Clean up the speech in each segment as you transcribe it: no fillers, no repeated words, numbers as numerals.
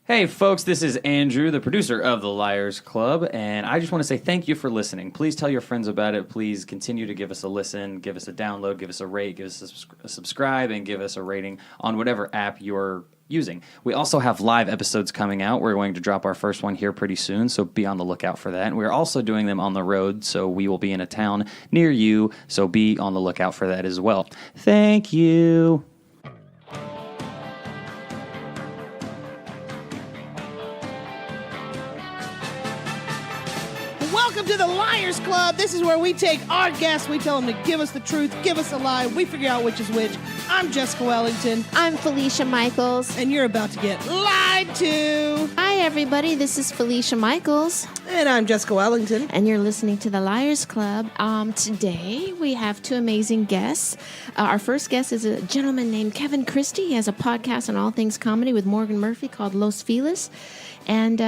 Hey folks, this is Andrew, the producer of the Liars Club, and I just want to say thank you for listening. Please tell your friends about it. Please continue to give us a listen, give us a download, give us a rate, give us a subscribe, and give us a rating on whatever app you're using. We also have live episodes coming out. We're going to drop our first one here pretty soon, so be on the lookout for that. And we're also doing them on the road, so we will be in a town near you, so be on the lookout for that as well. Thank you. Welcome to the Liars Club. This is where we take our guests, we tell them to give us the truth, give us a lie, we figure out which is which. I'm Jessica Wellington. I'm Felicia Michaels. And you're about to get lied to. Hi, everybody. This is Felicia Michaels. And I'm Jessica Wellington. And you're listening to the Liars Club. Today, we have two amazing guests. Our first guest is a gentleman named Kevin Christy. He has a podcast on all things comedy with Morgan Murphy called Los Feliz. And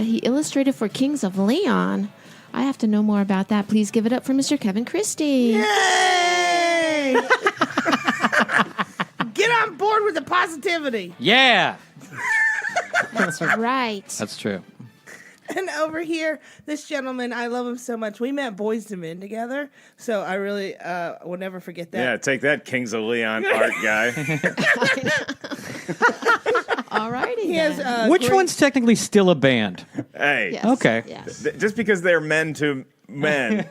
he illustrated for Kings of Leon. I have to know more about that. Please give it up for Mr. Kevin Christy. Yay! Get on board with the positivity. Yeah! That's right. That's true. And over here, this gentleman, I love him so much. We met Boys to Men together, so I really will never forget that. Yeah, take that, Kings of Leon art guy. All righty. Which one's technically still a band? Hey, Yes. Okay. Yes. just because they're men to men.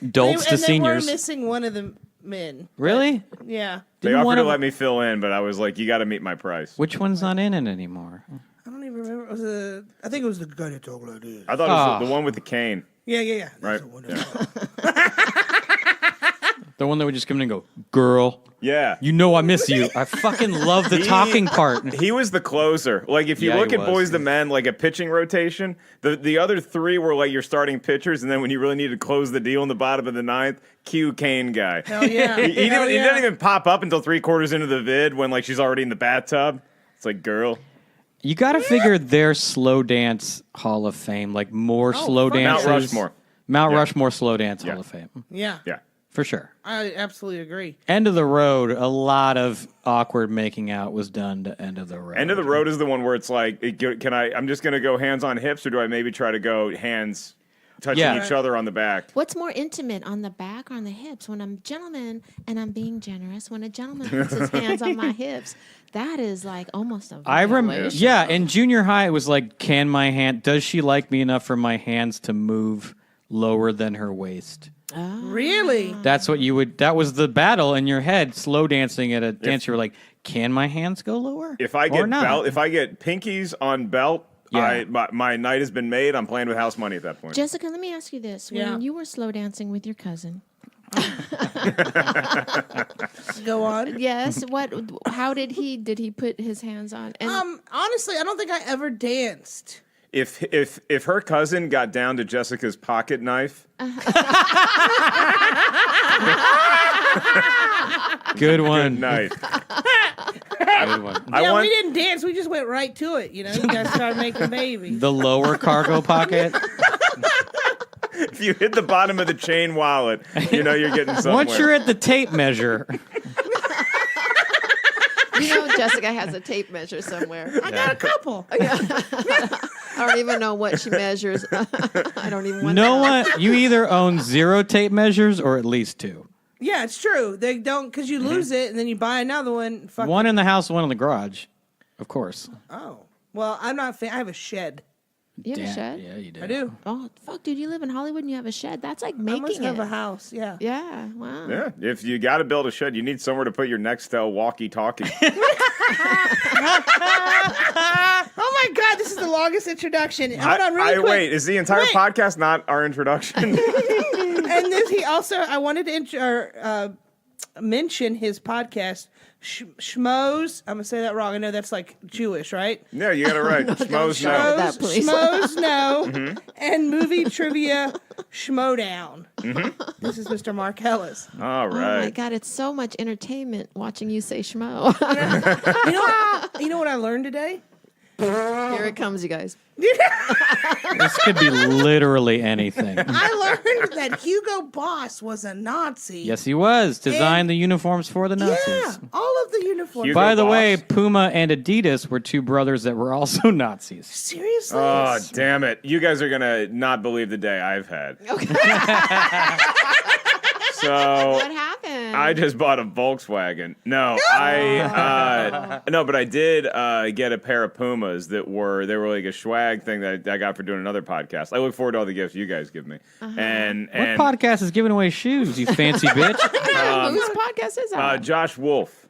Adults to and seniors. They were missing one of the men. Really? Yeah. They Didn't offered one to of- let me fill in, but I was like, you got to meet my price. Which one's not in it anymore? I don't even remember. I think it was the guy that talked like this. I thought it was the one with the cane. Yeah. Right. That's the one The one that would just come in and go, girl, Yeah. you know I miss you. I fucking love the talking part. He was the closer. Like, if you Yeah, look he at was. Boys to Men, like a pitching rotation, the other three were like your starting pitchers, and then when you really need to close the deal in the bottom of the ninth, cue Kane guy. Hell yeah. He Hell didn't yeah. even pop up until 3/4 into the vid when like she's already in the bathtub. It's like, girl. You got to figure their slow dance Hall of Fame, like more slow fuck. dances. Mount Rushmore. Mount Yeah. Rushmore slow dance Yeah. Hall of Fame. Yeah. Yeah. For sure. I absolutely agree. End of the Road, a lot of awkward making out was done to End of the Road. End of the Road is the one where it's like, I'm just going to go hands on hips, or do I maybe try to go hands touching Yeah. each other on the back? What's more intimate, on the back or on the hips? When I'm a gentleman and I'm being generous, when a gentleman puts his hands on my hips, that is like almost a I remember, violation. yeah, in junior high, it was like, does she like me enough for my hands to move lower than her waist? Really? That was the battle in your head, slow dancing at a dance. You were like, can my hands go lower? If I Or get not? if I get pinkies on belt, Yeah. my night has been made. I'm playing with house money at that point. Jessica, let me ask you this. When Yeah. you were slow dancing with your cousin, Go on. yes, how did he put his hands on? And Honestly, I don't think I ever danced. If her cousin got down to Jessica's pocket knife, Good one. good night. Good one. We didn't dance. We just went right to it. You guys started making babies. The lower cargo pocket. If you hit the bottom of the chain wallet, you know you're getting somewhere. Once you're at the tape measure, Jessica has a tape measure somewhere. I got a couple. I don't even know what she measures. I don't even want no to. one. You either own 0 tape measures or at least 2. Yeah, it's true. They don't, because you lose it and then you buy another one. Fuck. One in the house, one in the garage, of course. Oh. Well, I'm not. I have a shed. You have a Damn. shed? Yeah, you do. I do. Oh, fuck, dude, you live in Hollywood and you have a shed. That's like I making must have it. a house. Yeah. Yeah, wow. Yeah, if you got to build a shed, you need somewhere to put your Nextel walkie-talkie. Oh my God, this is the longest introduction. Hold on, really quick. Wait, is the entire Wait. podcast not our introduction? And this, I wanted to mention his podcast, Schmoes. I'm gonna say that wrong. I know that's like Jewish, right? No, you got it right. Schmoes show no. that, please. Schmoes no, and movie Trivia Schmoedown. This is Mr. Mark Ellis. All Oh my right. God, it's so much entertainment watching you say schmo. You know what I learned today? Here it comes, you guys. This could be literally anything. I learned that Hugo Boss was a Nazi. Yes, he was. Designed the uniforms for the Nazis. Yeah, all of the uniforms. Hugo By the Boss. way, Puma and Adidas were two brothers that were also Nazis. Seriously? Oh, damn it. You guys are going to not believe the day I've had. Okay. So What happened? I just bought a Volkswagen. No, but I did get a pair of Pumas they were like a swag thing that I got for doing another podcast. I look forward to all the gifts you guys give me. And What podcast is giving away shoes, you fancy bitch? Whose podcast is that? Josh Wolf.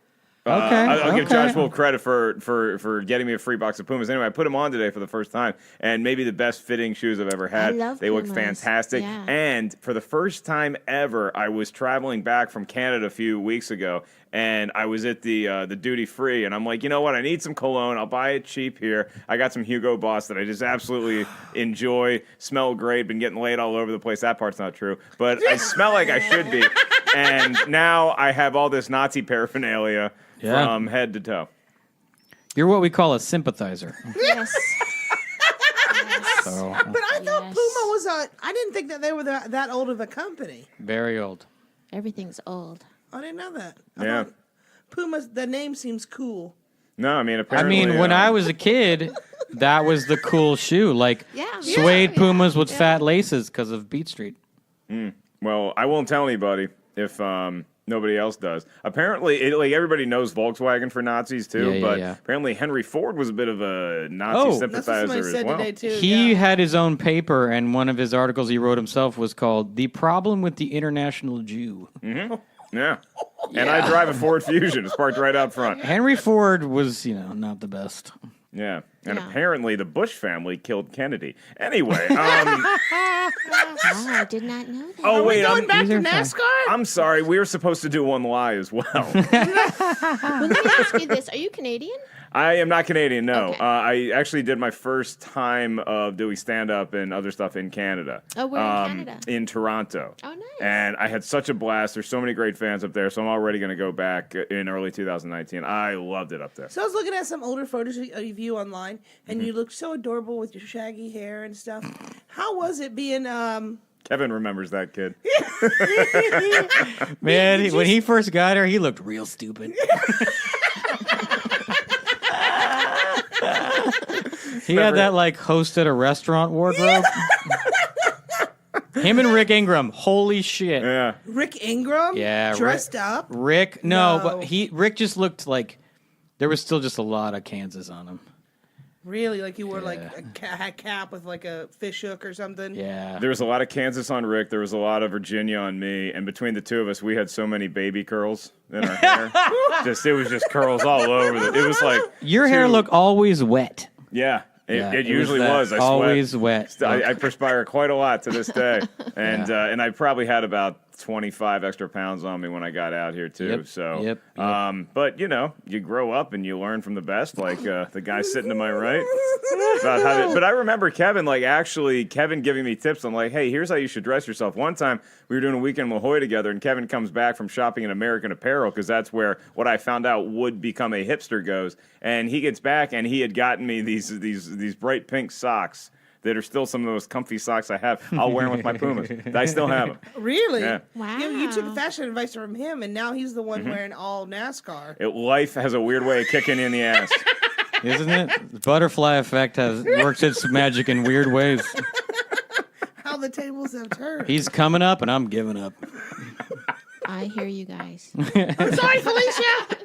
Okay, I'll give okay. Josh Wolf credit for getting me a free box of Pumas. Anyway, I put them on today for the first time, and maybe the best fitting shoes I've ever had. love They look Pumas. fantastic. Yeah. And for the first time ever, I was traveling back from Canada a few weeks ago, and I was at the duty free, and I'm like, you know what? I need some cologne. I'll buy it cheap here. I got some Hugo Boss that I just absolutely enjoy. Smell great. Been getting laid all over the place. That part's not true, but I smell like I should be. And now I have all this Nazi paraphernalia. Yeah. From head to toe. You're what we call a sympathizer. Yes. So, But I thought Yes. Puma was I didn't think that they were that old of a company. very old. Everything's old. I didn't know that. Yeah. thought Puma's, the name seems cool. No, I mean I apparently. mean, when I was a kid, that was the cool shoe. Like Yeah. suede Yeah. Pumas with Yeah. fat laces because of Beat Street. well, I won't tell anybody if nobody else does. Apparently, like everybody knows Volkswagen for Nazis too, Yeah, but yeah. apparently Henry Ford was a bit of a Nazi Oh. That's what sympathizer somebody as said well. today too. He yeah. had his own paper, and one of his articles he wrote himself was called "The Problem with the International Jew." Yeah. And I drive a Ford Fusion. It's parked right out front. Henry Ford was, not the best. Yeah. And Yeah. apparently the Bush family killed Kennedy. Anyway, Oh, I did not know that. oh wait, Going back These to are fun. NASCAR? I'm sorry. We were supposed to do one lie as well. Well, let me ask you this. Are you Canadian? I am not Canadian, no. Okay. I actually did my first time of doing stand-up and other stuff in Canada. Oh, where in Canada? In Toronto. Oh, nice. And I had such a blast. There's so many great fans up there, so I'm already going to go back in early 2019. I loved it up there. So I was looking at some older photos of you online, and Mm-hmm. you looked so adorable with your shaggy hair and stuff. How was it being? Kevin remembers that kid. Man, when he first got her, he looked real stupid. He had that like host at a restaurant wardrobe. Him and Rick Ingram, holy shit. Yeah. Rick Ingram? Yeah, Dressed up? Rick, No. but Rick just looked like there was still just a lot of Kansas on him. Really? Like you wore like Yeah. a cap with like a fish hook or something? Yeah. There was a lot of Kansas on Rick. There was a lot of Virginia on me. And between the two of us, we had so many baby curls in our hair. It was just curls all over. It was like Your hair two- looked always wet. Yeah. Yeah, It usually that was. I sweat. always wet. I perspire quite a lot to this day, and I probably had about 25 extra pounds on me when I got out here too. Yep, So, yep. but you grow up and you learn from the best, like the guy sitting to my right. About how but I remember Kevin giving me tips on like, hey, here's how you should dress yourself. One time we were doing a weekend in La Jolla together, and Kevin comes back from shopping in American Apparel because that's where what I found out would become a hipster goes. And he gets back and he had gotten me these bright pink socks that are still some of the most comfy socks I have. I'll wear them with my Pumas. I still have them. Really? Yeah. Wow. You took fashion advice from him, and now he's the one Mm-hmm. wearing all NASCAR. Life has a weird way of kicking you in the ass. Isn't it? The butterfly effect works its magic in weird ways. How the tables have turned. He's coming up and I'm giving up. I hear you guys. I'm sorry, Felicia.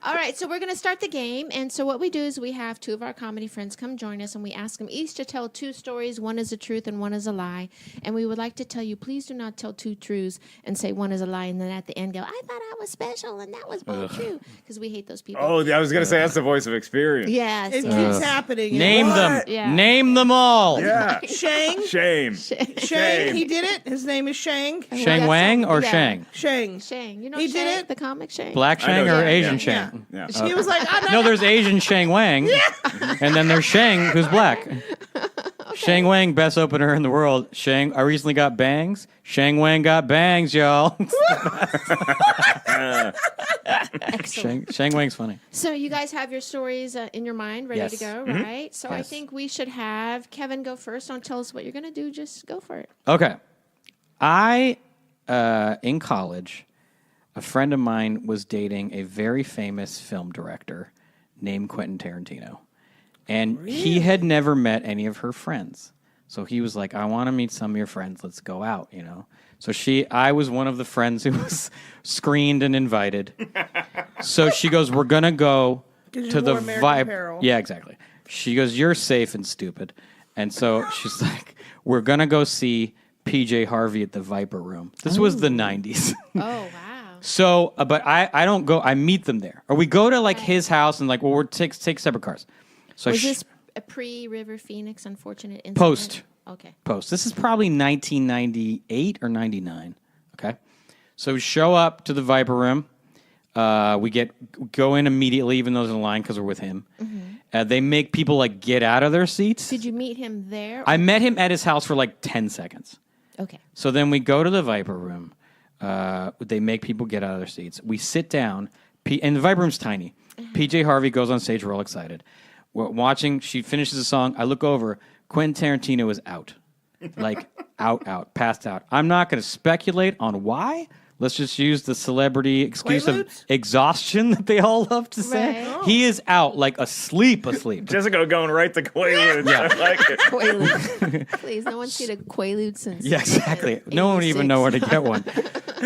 All right, so we're going to start the game. And so what we do is we have two of our comedy friends come join us, and we ask them each to tell two stories. One is the truth and one is a lie. And we would like to tell you, please do not tell two truths and say one is a lie, and then at the end go, I thought I was special, and that was both true. Because we hate those people. Oh, I was going to say that's the voice of experience. Yes. It yes. keeps happening. Name them. What? Yeah. Name them all. Yeah. Shang. Shame. Shang. He did it. His name is Shang. Shang Yes, Wang I or do that. Shang? Shang. Shang. You know He Shang, did it? the comic Shang? Black I know Shang or Shang, Asian yeah. Shang? Yeah. He was like, No, there's Asian Shang Wang. And then there's Shang, who's black. Shang Wang, best opener in the world. Shang, I recently got bangs. Shang Wang got bangs, y'all. Excellent. Shang Wang's funny. So you guys have your stories in your mind, ready to Yes. go, right? So I Yes. think we should have Kevin go first. Don't tell us what you're going to do. Just go for it. Okay. In college, a friend of mine was dating a very famous film director named Quentin Tarantino. And he had never met any of her friends. So he was like, I want to meet some of your friends. Let's go out, you know? So I was one of the friends who was screened and invited. So she goes, we're going to go 'Cause you to the wore American Vibe. Apparel. Yeah, exactly. She goes, you're safe and stupid. And so she's like, we're going to go see PJ Harvey at the Viper Room. This was the 90s. Oh, wow. So, but I don't go, I meet them there. Or we go to like his house and like, well, we're take separate cars. So Was this a pre-River Phoenix unfortunate incident? Post. Okay. Post. This is probably 1998 or 99. Okay. So we show up to the Viper Room. We go in immediately, even though there's a line because we're with him. Mm-hmm. They make people like get out of their seats. Did you meet him there? I met him at his house for like 10 seconds. Okay. So then we go to the Viper Room. They make people get out of their seats. We sit down, and the Viper Room's tiny. PJ Harvey goes on stage. We're all excited. We're watching. She finishes the song. I look over. Quentin Tarantino is out. Like, out, passed out. I'm not going to speculate on why. Let's just use the celebrity excuse of Quaaludes? exhaustion that they all love to say. Right. He is out, like asleep. Jessica going right to Quaaludes. I like it. Quaaludes. Please, no one's seen a Quaalude since. Yeah, exactly. No one would even 86. know where to get one.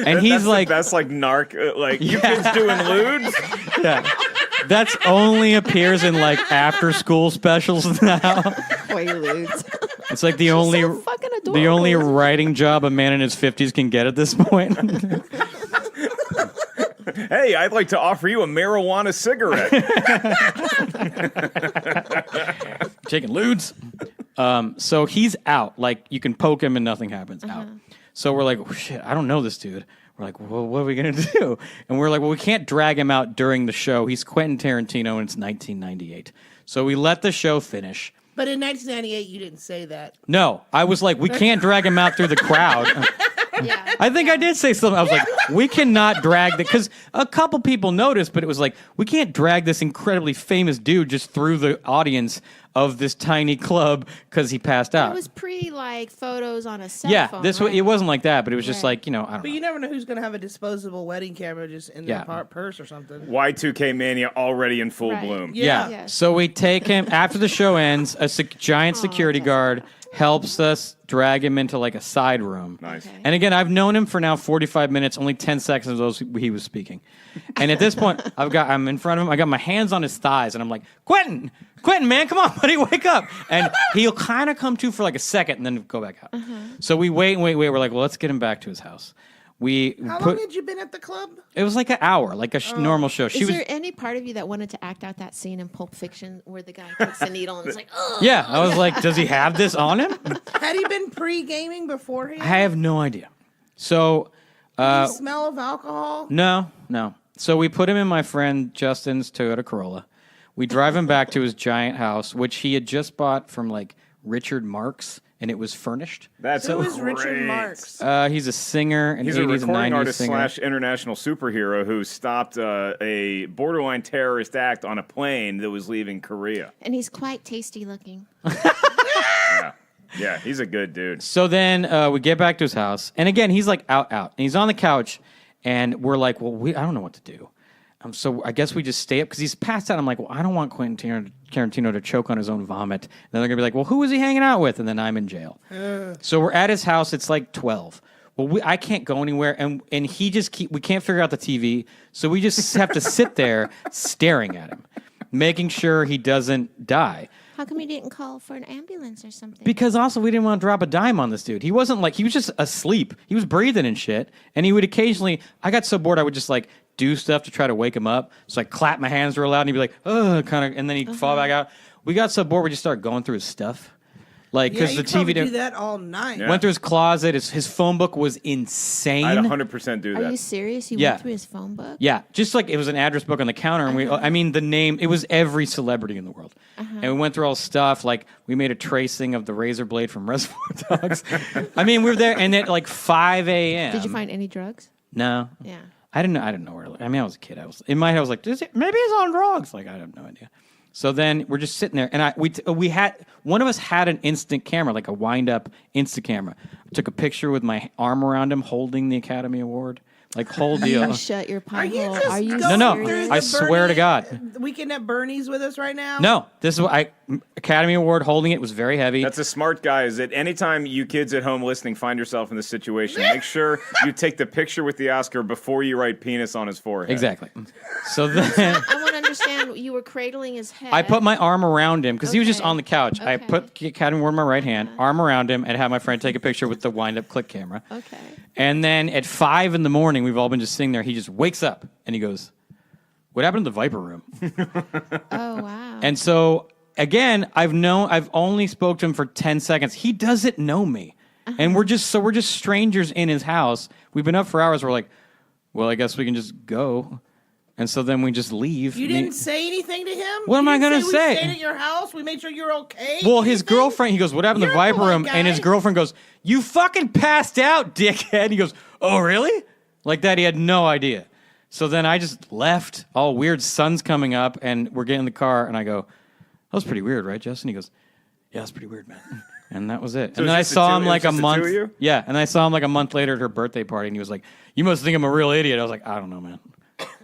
And he's like, That's like narc. Like, you kids doing lewds? yeah. That's only appears in like after school specials now. Quaaludes. It's like the only so fucking adorable. the only writing job a man in his 50s can get at this point. Hey, I'd like to offer you a marijuana cigarette. Taking lewds. So he's out. Like you can poke him and nothing happens. Out. So we're like, oh, shit, I don't know this dude. We're like, well, what are we gonna do? And we're like, well, we can't drag him out during the show. He's Quentin Tarantino, and it's 1998. So we let the show finish. But in 1998, you didn't say that. No, I was like, we can't drag him out through the crowd. Yeah. I think I did say something. I was like, we cannot drag the, because a couple people noticed, but it was like, we can't drag this incredibly famous dude just through the audience of this tiny club because he passed out. It was like photos on a cell Yeah, phone. this right? it wasn't like that, but it was just Right. like, I don't But know. you never know who's going to have a disposable wedding camera just in Yeah. their purse or something. Y2K mania already in full Right. bloom. Yeah. Yes. So we take him after the show ends. A giant security Jessica. guard helps us drag him into like a side room. Nice. Okay. And again, I've known him for now 45 minutes. Only 10 seconds of those he was speaking. And at this point, I'm in front of him. I got my hands on his thighs, and I'm like, Quentin, man, come on, buddy, wake up. And he'll kind of come to for like a second, and then go back out. So we wait. We're like, well, let's get him back to his house. How long had you been at the club? It was like an hour, like a normal show. Is there any part of you that wanted to act out that scene in Pulp Fiction where the guy takes the needle and is like, oh, Yeah, I was like, does he have this on him? Had he been pre-gaming beforehand? I have no idea. So, Did he smell of alcohol? no. So we put him in my friend Justin's Toyota Corolla. We drive him back to his giant house, which he had just bought from like Richard Marx, and it was furnished. That's Who is great. Richard Marx? He's a singer, an He's a 80s and recording 90s artist singer. / international superhero who stopped a borderline terrorist act on a plane that was leaving Korea. and he's quite tasty looking. Yeah, he's a good dude. So then we get back to his house, and again, he's like out, and he's on the couch, and we're like, well, I don't know what to do. So I guess we just stay up because he's passed out. I'm like, well, I don't want Quentin Tarantino to choke on his own vomit. And then they're gonna be like, well, who was he hanging out with? And then I'm in jail. So we're at his house. It's like 12. Well, I can't go anywhere, and he just we can't figure out the TV, so we just have to sit there staring at him, making sure he doesn't die. How come you didn't call for an ambulance or something? Because also we didn't want to drop a dime on this dude. He wasn't like, he was just asleep. He was breathing and shit. And he would occasionally, I got so bored I would just like do stuff to try to wake him up. So I clap my hands real loud and he'd be like, oh, kind of, and then he'd fall back out. We got so bored we just started going through his stuff. Like, Yeah, because you the TV probably do didn't, that all night. Yeah. went through his closet. His phone book was insane. I'd 100% do Are you that. serious? You Yeah. went through his phone book? Yeah, just like it was an address book on the counter, and I mean, the name, it was every celebrity in the world. And we went through all the stuff, like, we made a tracing of the razor blade from Reservoir Dogs. I mean, we were there, and at like 5 a.m. Did you find any drugs? No. Yeah. I didn't know where to look. I mean, I was a kid. In my head, I was like, maybe he's on drugs. Like, I have no idea. So then we're just sitting there, and we had one of us had an instant camera, like a wind-up instant camera. I took a picture with my arm around him, holding the Academy Award, like whole deal. You shut your Are you pipe just hole. Are you going No, through the I swear to God. Weekend at Bernie's with us right now? No, this is what Academy Award holding it was very heavy. That's a smart guy. Is that anytime you kids at home listening find yourself in this situation, make sure you take the picture with the Oscar before you write penis on his forehead. Exactly. So then I want to understand. You were cradling his head. I put my arm around him because he was just Okay. on the couch. I Okay. put the Academy Award in my right hand, arm around him, and had my friend take a picture with the wind-up click camera. Okay. And then at 5 a.m, we've all been just sitting there. He just wakes up and he goes, "What happened to the Viper Room?" Oh wow. And so again, I've only spoke to him for 10 seconds. He doesn't know me, and we're just strangers in his house. We've been up for hours. We're like, well, I guess we can just go. And so then we just leave. You didn't say anything to him? What am I gonna We say? stayed at your house. We made sure you're okay. Well, his Anything? girlfriend, he goes, "What happened to the You're a Viper polite Room?" And his guy. girlfriend goes, "You fucking passed out, dickhead." He goes, "Oh, really?" Like that. He had no idea. So then I just left. All weird. Sun's coming up, and we're getting in the car, and I go, "That was pretty weird, right, Justin?" He goes, "Yeah, it's pretty weird, man." And that was it. So and it then I was just saw the him two- like it a was just the two month. of you? Yeah, and I saw him like a month later at her birthday party, and he was like, "You must think I'm a real idiot." I was like, "I don't know, man.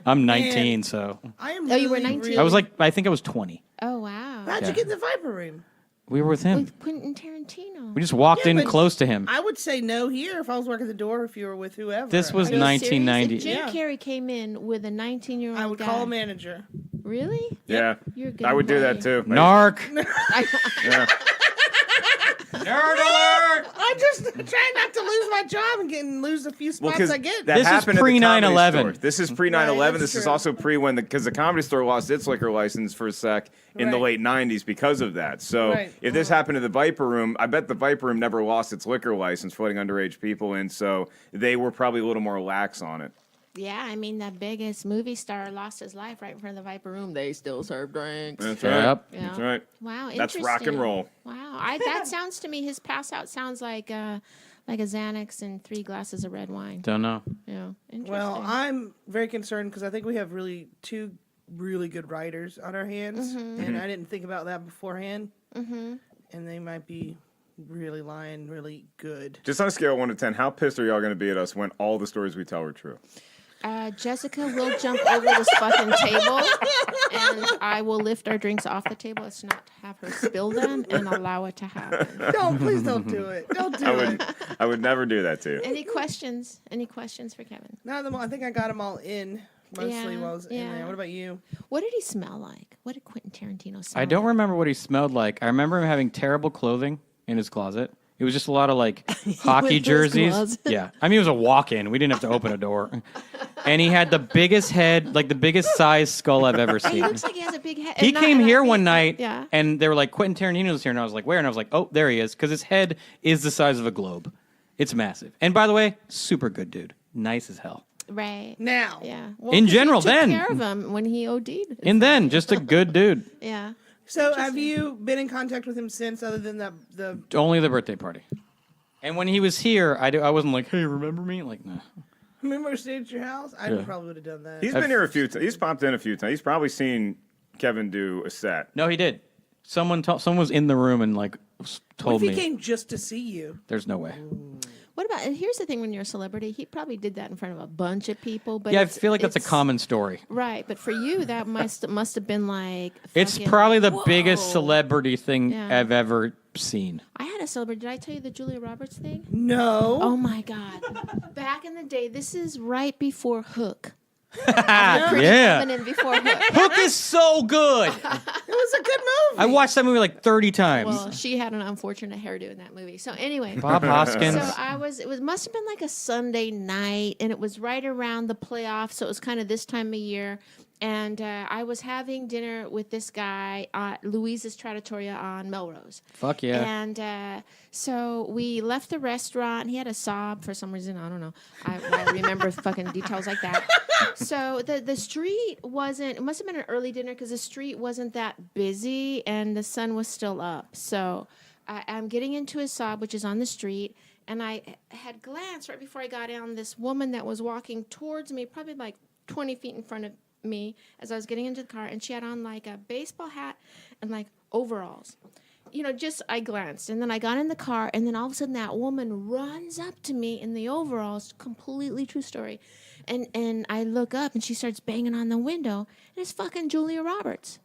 I'm 19, so I am Oh, you were really, 19? really- I was like, I think I was 20. Oh wow. How'd Yeah. you get in the Viper Room? We were with him. With Quentin Tarantino. We just walked Yeah, in but close to him. I would say no here if I was working the door, if you were with whoever. This was Are you 1990. serious? If Jim Yeah. Carrey came in with a 19-year-old I would guy. call a manager. Really? Yeah, You're a good I would do boy. that too. Narc. Yeah. Nerd alert! I'm just trying not to lose my job and lose a few Well, spots because I get. that This is happened at the pre-9/11. Comedy Store. This is pre-9/11. Right, that's This is true. also pre when because the Comedy Store lost its liquor license for a sec in the Right. late '90s because of that. So Right. if this happened to the Viper Room, I bet the Viper Room never lost its liquor license for letting underage people in. So they were probably a little more lax on it. Yeah, I mean, the biggest movie star lost his life right in front of the Viper Room. They still serve drinks. That's Yep. right. Yeah. That's right. Wow, That's rock and interesting. roll. Wow, that sounds to me, his pass out sounds like a Xanax and 3 glasses of red wine. Don't know. Yeah, interesting. Well, I'm very concerned because I think we have two really good writers on our hands, and I didn't think about that beforehand. And they might be really lying really good. Just on a scale of 1 to 10, how pissed are y'all going to be at us when all the stories we tell are true? Jessica will jump over this fucking table, and I will lift our drinks off the table. Let's not have her spill them and allow it to happen. Please don't do it. Don't do it. I would never do that to you. Any questions? Any questions for Kevin? Not them all. I think I got them all in mostly Yeah, while I was in yeah. there. What about you? What did he smell like? What did Quentin Tarantino smell I don't like? remember what he smelled like. I remember him having terrible clothing in his closet. It was just a lot of like hockey his jerseys. closet. Yeah. I mean, it was a walk-in. We didn't have to open a door. And he had the biggest head, like the biggest size skull I've ever He seen. looks like he has a big head. He came here one night, Yeah. and they were like, Quentin Tarantino's here. And I was like, where? And I was like, oh, there he is. Because his head is the size of a globe. It's massive. And by the way, super good dude. Nice as hell. Right. Now. Yeah. Well, In 'cause general, you took then. care of him when he OD'd. And then, just a good dude. Yeah. So have you been in contact with him since, other than the? Only the birthday party. And when he was here, I wasn't like, hey, remember me? Like, no. Remember I stayed at your house? I Yeah. probably would have done that. He's been here a few times. He's popped in a few times. He's probably seen Kevin do a set. No, he did. Someone was in the room and like What told if me. he came just to see you? There's no way. What about, and here's the thing when you're a celebrity, he probably did that in front of a bunch of people. But Yeah, I it's- feel like that's a it's- common story. Right, but for you, that must have been like. It's fucking- probably the Whoa. biggest celebrity thing Yeah. I've ever seen. I had a celebrity. Did I tell you the Julia Roberts thing? No. Oh my God. Back in the day, this is right before Hook. Yeah. Coming in before Hook. Hook is so good. It was a good movie. I watched that movie like 30 times. Well, she had an unfortunate hairdo in that movie. So anyway. Bob Hoskins. So it must have been like a Sunday night, and it was right around the playoffs, so it was kind of this time of year. And I was having dinner with this guy at Louise's Trattoria on Melrose. Fuck yeah. And so we left the restaurant. He had a sob for some reason. I don't know. I remember fucking details like that. So the street wasn't, it must have been an early dinner because the street wasn't that busy and the sun was still up. So I'm getting into his sob, which is on the street. and I had glanced right before I got on this woman that was walking towards me, probably like 20 feet in front of me as I was getting into the car, and she had on like a baseball hat and like overalls. Just I glanced, and then I got in the car, and then all of a sudden that woman runs up to me in the overalls, completely true story, and I look up, and she starts banging on the window, and it's fucking Julia Roberts.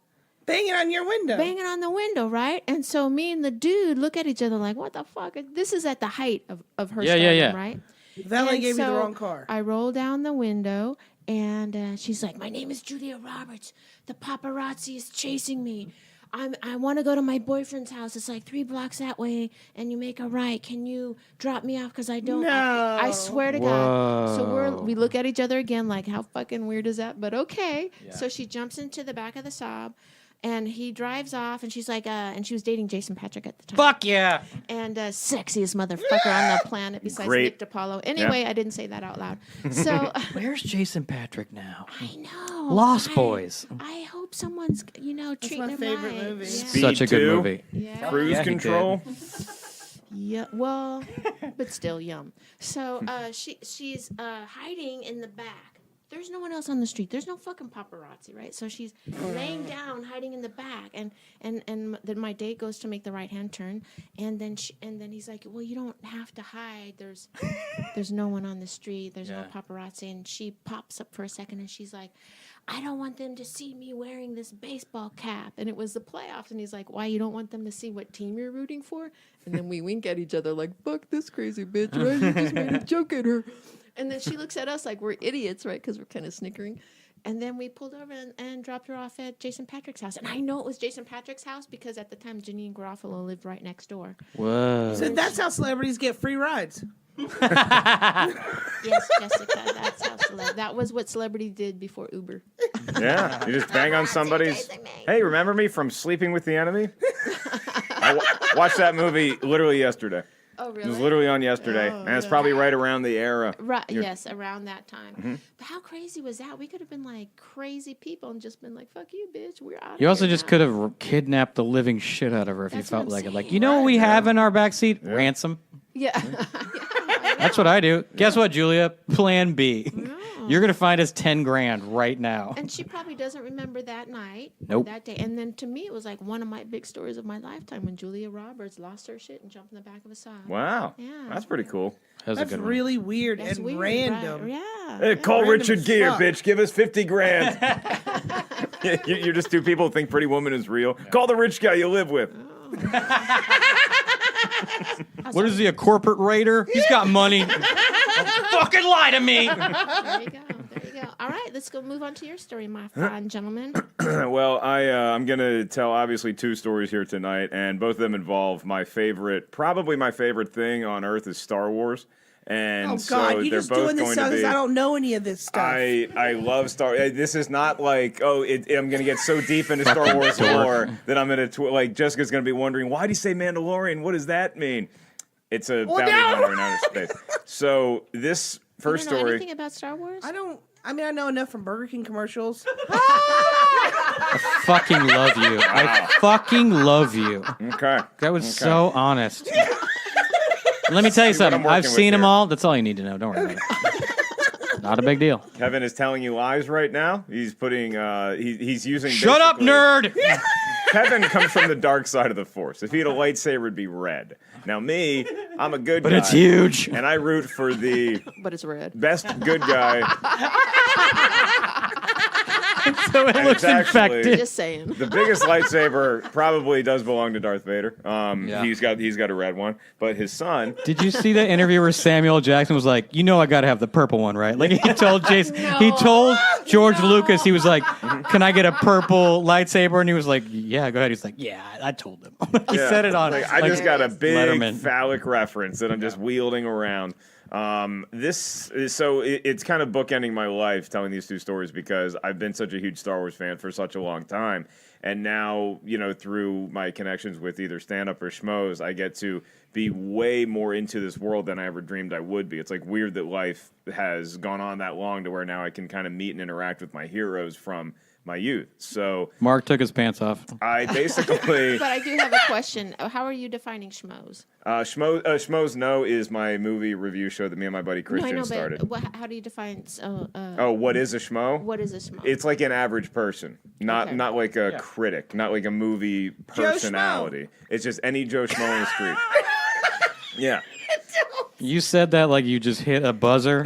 Banging on your window. Banging on the window, right? And so me and the dude look at each other like, what the fuck? This is at the height of her stardom, right? Valet And gave you the so wrong car. I roll down the window, and she's like, my name is Julia Roberts. The paparazzi is chasing me. I want to go to my boyfriend's house. It's like 3 blocks that way, and you make a right. Can you drop me off? Because I don't. No. I swear to God. So we look at each other again like, how fucking weird is that? But okay. Yeah. So she jumps into the back of the Saab, and he drives off, and she's like, and she was dating Jason Patrick at the time. Fuck yeah. And sexiest motherfucker on the planet besides Nick DiPaolo. Anyway, I didn't say that out loud. So where's Jason Patrick now? I know. Lost Boys. I hope someone's, treating my him favorite right. movie. Yeah. Speed Such a good 2, movie. Yeah. Cruise Yeah, he Control. Yeah, well, but still, yum. So she's hiding in the back. There's no one else on the street. There's no fucking paparazzi, right? So she's laying down, hiding in the back, and then my date goes to make the right hand turn, and then he's like, well, you don't have to hide. There's no one on the street. There's no paparazzi, and she pops up for a second, and she's like, I don't want them to see me wearing this baseball cap. And it was the playoffs. And he's like, why, you don't want them to see what team you're rooting for? And then we wink at each other like, fuck this crazy bitch, right? You just made a joke at her. And then she looks at us like we're idiots, right? Because we're kind of snickering. And then we pulled over and dropped her off at Jason Patrick's house. And I know it was Jason Patrick's house because at the time, Janine Garofalo lived right next door. Whoa. So that's how celebrities get free rides. Yes, Jessica, that was what celebrity did before Uber. Yeah, you just bang on somebody's. Hey, remember me from Sleeping with the Enemy? I watched that movie literally yesterday. Oh, really? It was literally on yesterday, and it's probably right around the era. Right. Yes, around that time. But how crazy was that? We could have been like crazy people and just been like, "Fuck you, bitch. We're out." You also here just now." could have kidnapped the living shit out of her if That's you what felt I'm like it. Like, saying. you know what we have in our backseat? Ransom. Yeah. That's what I do. Guess what, Julia? Plan B. You're going to find us 10 grand right now. And she probably doesn't remember that night. Nope. Or that day. And then to me, it was like one of my big stories of my lifetime when Julia Roberts lost her shit and jumped in the back of a Saab. Wow, Yeah. that's pretty cool. That was a That's good one. really weird That's and weird, random. right? Yeah. Hey, call Random Richard as Gere, fuck. bitch. Give us 50 grand. You're just two people who think Pretty Woman is real. Call the rich guy you live with. What is he, a corporate raider? He's got money. Don't fucking lie to me. There you go. There you go. All right, let's go move on to your story, my fine gentleman. Well, I'm going to tell obviously 2 stories here tonight, and both of them involve probably my favorite thing on earth is Star Wars. And Oh so God, you're they're just both doing this going to because be. I don't know any of this stuff. I love Star. This is not like I'm going to get so deep into Star Wars lore that I'm going to like Jessica's going to be wondering why do you say Mandalorian? What does that mean? It's a bounty hunter in outer space. So this first you don't know story. anything about Star Wars? I know enough from Burger King commercials. Fucking love you. I fucking love you. Okay. That was so honest. Let me tell you See what I'm something. I've working with seen them here. all. That's all you need to know. Don't worry about it. Not a big deal. Kevin is telling you lies right now. He's putting. He's using. Shut up, basically- nerd. Kevin comes from the dark side of the Force. If he had a lightsaber, it'd be red. Now me, I'm a good But guy. it's huge. And I root for the But it's red. best good guy. So it And looks it's actually- infected. Just saying. The biggest lightsaber probably does belong to Darth Vader. Yeah. He's got a red one, but his son. Did you see that interview where Samuel Jackson was like, "You know, I got to have the purple one, right?" Like he told Jason, he told George Lucas, he was like, "Can I get a purple lightsaber?" And he was like, "Yeah, go ahead." He's like, "Yeah, I told him." He Yeah. said it on. Like, I just got a big Letterman. phallic reference that I'm just wielding around. It's kind of bookending my life telling these 2 stories because I've been such a huge Star Wars fan for such a long time. And now, through my connections with either stand-up or schmoes, I get to be way more into this world than I ever dreamed I would be. It's like weird that life has gone on that long to where now I can kind of meet and interact with my heroes from my youth. So Mark took his pants off. I basically But I do have a question. How are you defining schmoes? Schmoes Know is my movie review show that me and my buddy Christian started. How do you define? What is a schmo? What is a schmo? It's like an average person, not Okay. not like a critic, not like a movie personality. It's just any Joe Schmo in the street. Yeah. You said that like you just hit a buzzer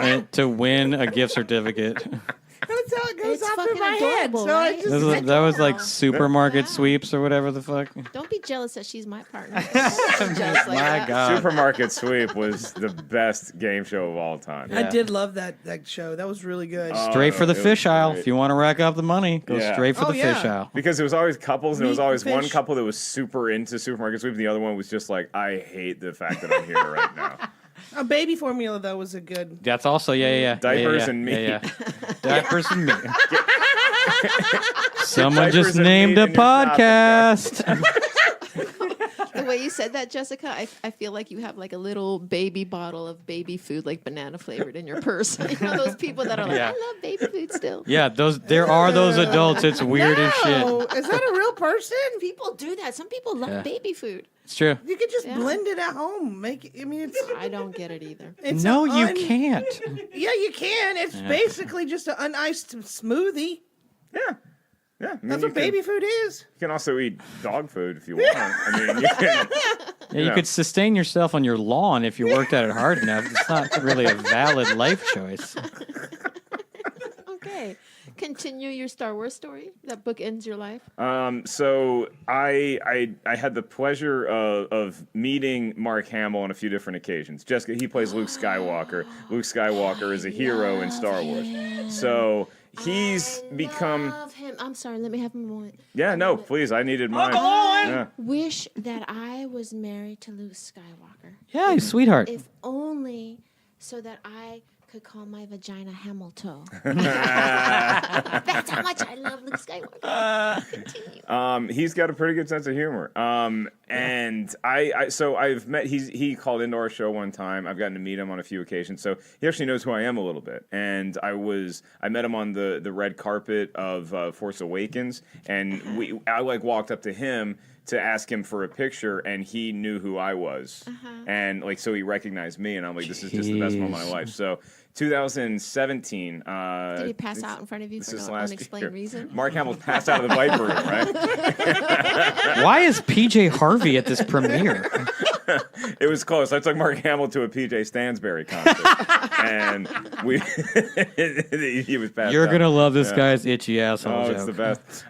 and to win a gift certificate. That's how it goes It's off in fucking my head. adorable, So I right? just That was like supermarket sweeps or whatever the fuck. Don't be jealous that she's my partner. Don't be jealous like My that. God. Supermarket Sweep was the best game show of all time. I did love that show. That was really good. Straight for the it was fish aisle. great. If you want to rack up the money, go Yeah. straight for Oh, the yeah. fish aisle. Because it was always couples, and it was Meat always and one fish. couple that was super into Supermarket Sweep, and the other one was just like, I hate the fact that I'm here right now. A baby formula though was a good. That's also yeah. Diapers yeah. and meat. Yeah. Diapers and meat. Someone Diapers just and named meat a in your shopping podcast. The way you said that, Jessica, I feel like you have like a little baby bottle of baby food, like banana flavored, in your purse. You know those people that are like, Yeah. I love baby food still. Yeah, there are those adults. It's weird as No, shit. is that a real person? People do that. Some people love Yeah. baby food. It's true. You could just Yeah. blend it at home. Make it. I mean, it's. I don't get it either. it's No, a you can't. Yeah, you can. It's basically just an uniced smoothie. Yeah. Yeah. I mean, That's you what baby food is. You can also eat dog food if you want. I mean, you can. Yeah, you Yeah. could sustain yourself on your lawn if you worked at it hard enough. It's not really a valid life choice. Okay. Continue your Star Wars story. That book ends your life. So I had the pleasure of meeting Mark Hamill on a few different occasions. Jessica, he plays Luke Skywalker. Luke Skywalker is a hero in Star Wars. So he's become. Love him. I'm sorry. Let me have a moment. Yeah, no, please. I needed mine. Yeah. Wish that I was married to Luke Skywalker. Yeah, sweetheart. If only so that I could call my vagina Hamilton. That's how much I love Luke Skywalker. Continue. He's got a pretty good sense of humor. And so I've met. He called into our show one time. I've gotten to meet him on a few occasions. So he actually knows who I am a little bit. And I met him on the red carpet of Force Awakens, and I walked up to him to ask him for a picture, and he knew who I was, and so he recognized me, and I'm like, this is just the best moment of my life. So 2017. Did he pass out in front of you for no unexplained reason? Mark Hamill passed out of the Viper room, right? Why is PJ Harvey at this premiere? It was close. I took Mark Hamill to a PJ Stansberry concert, and he was passed You're out. gonna love this guy's itchy asshole Oh, joke. it's the best.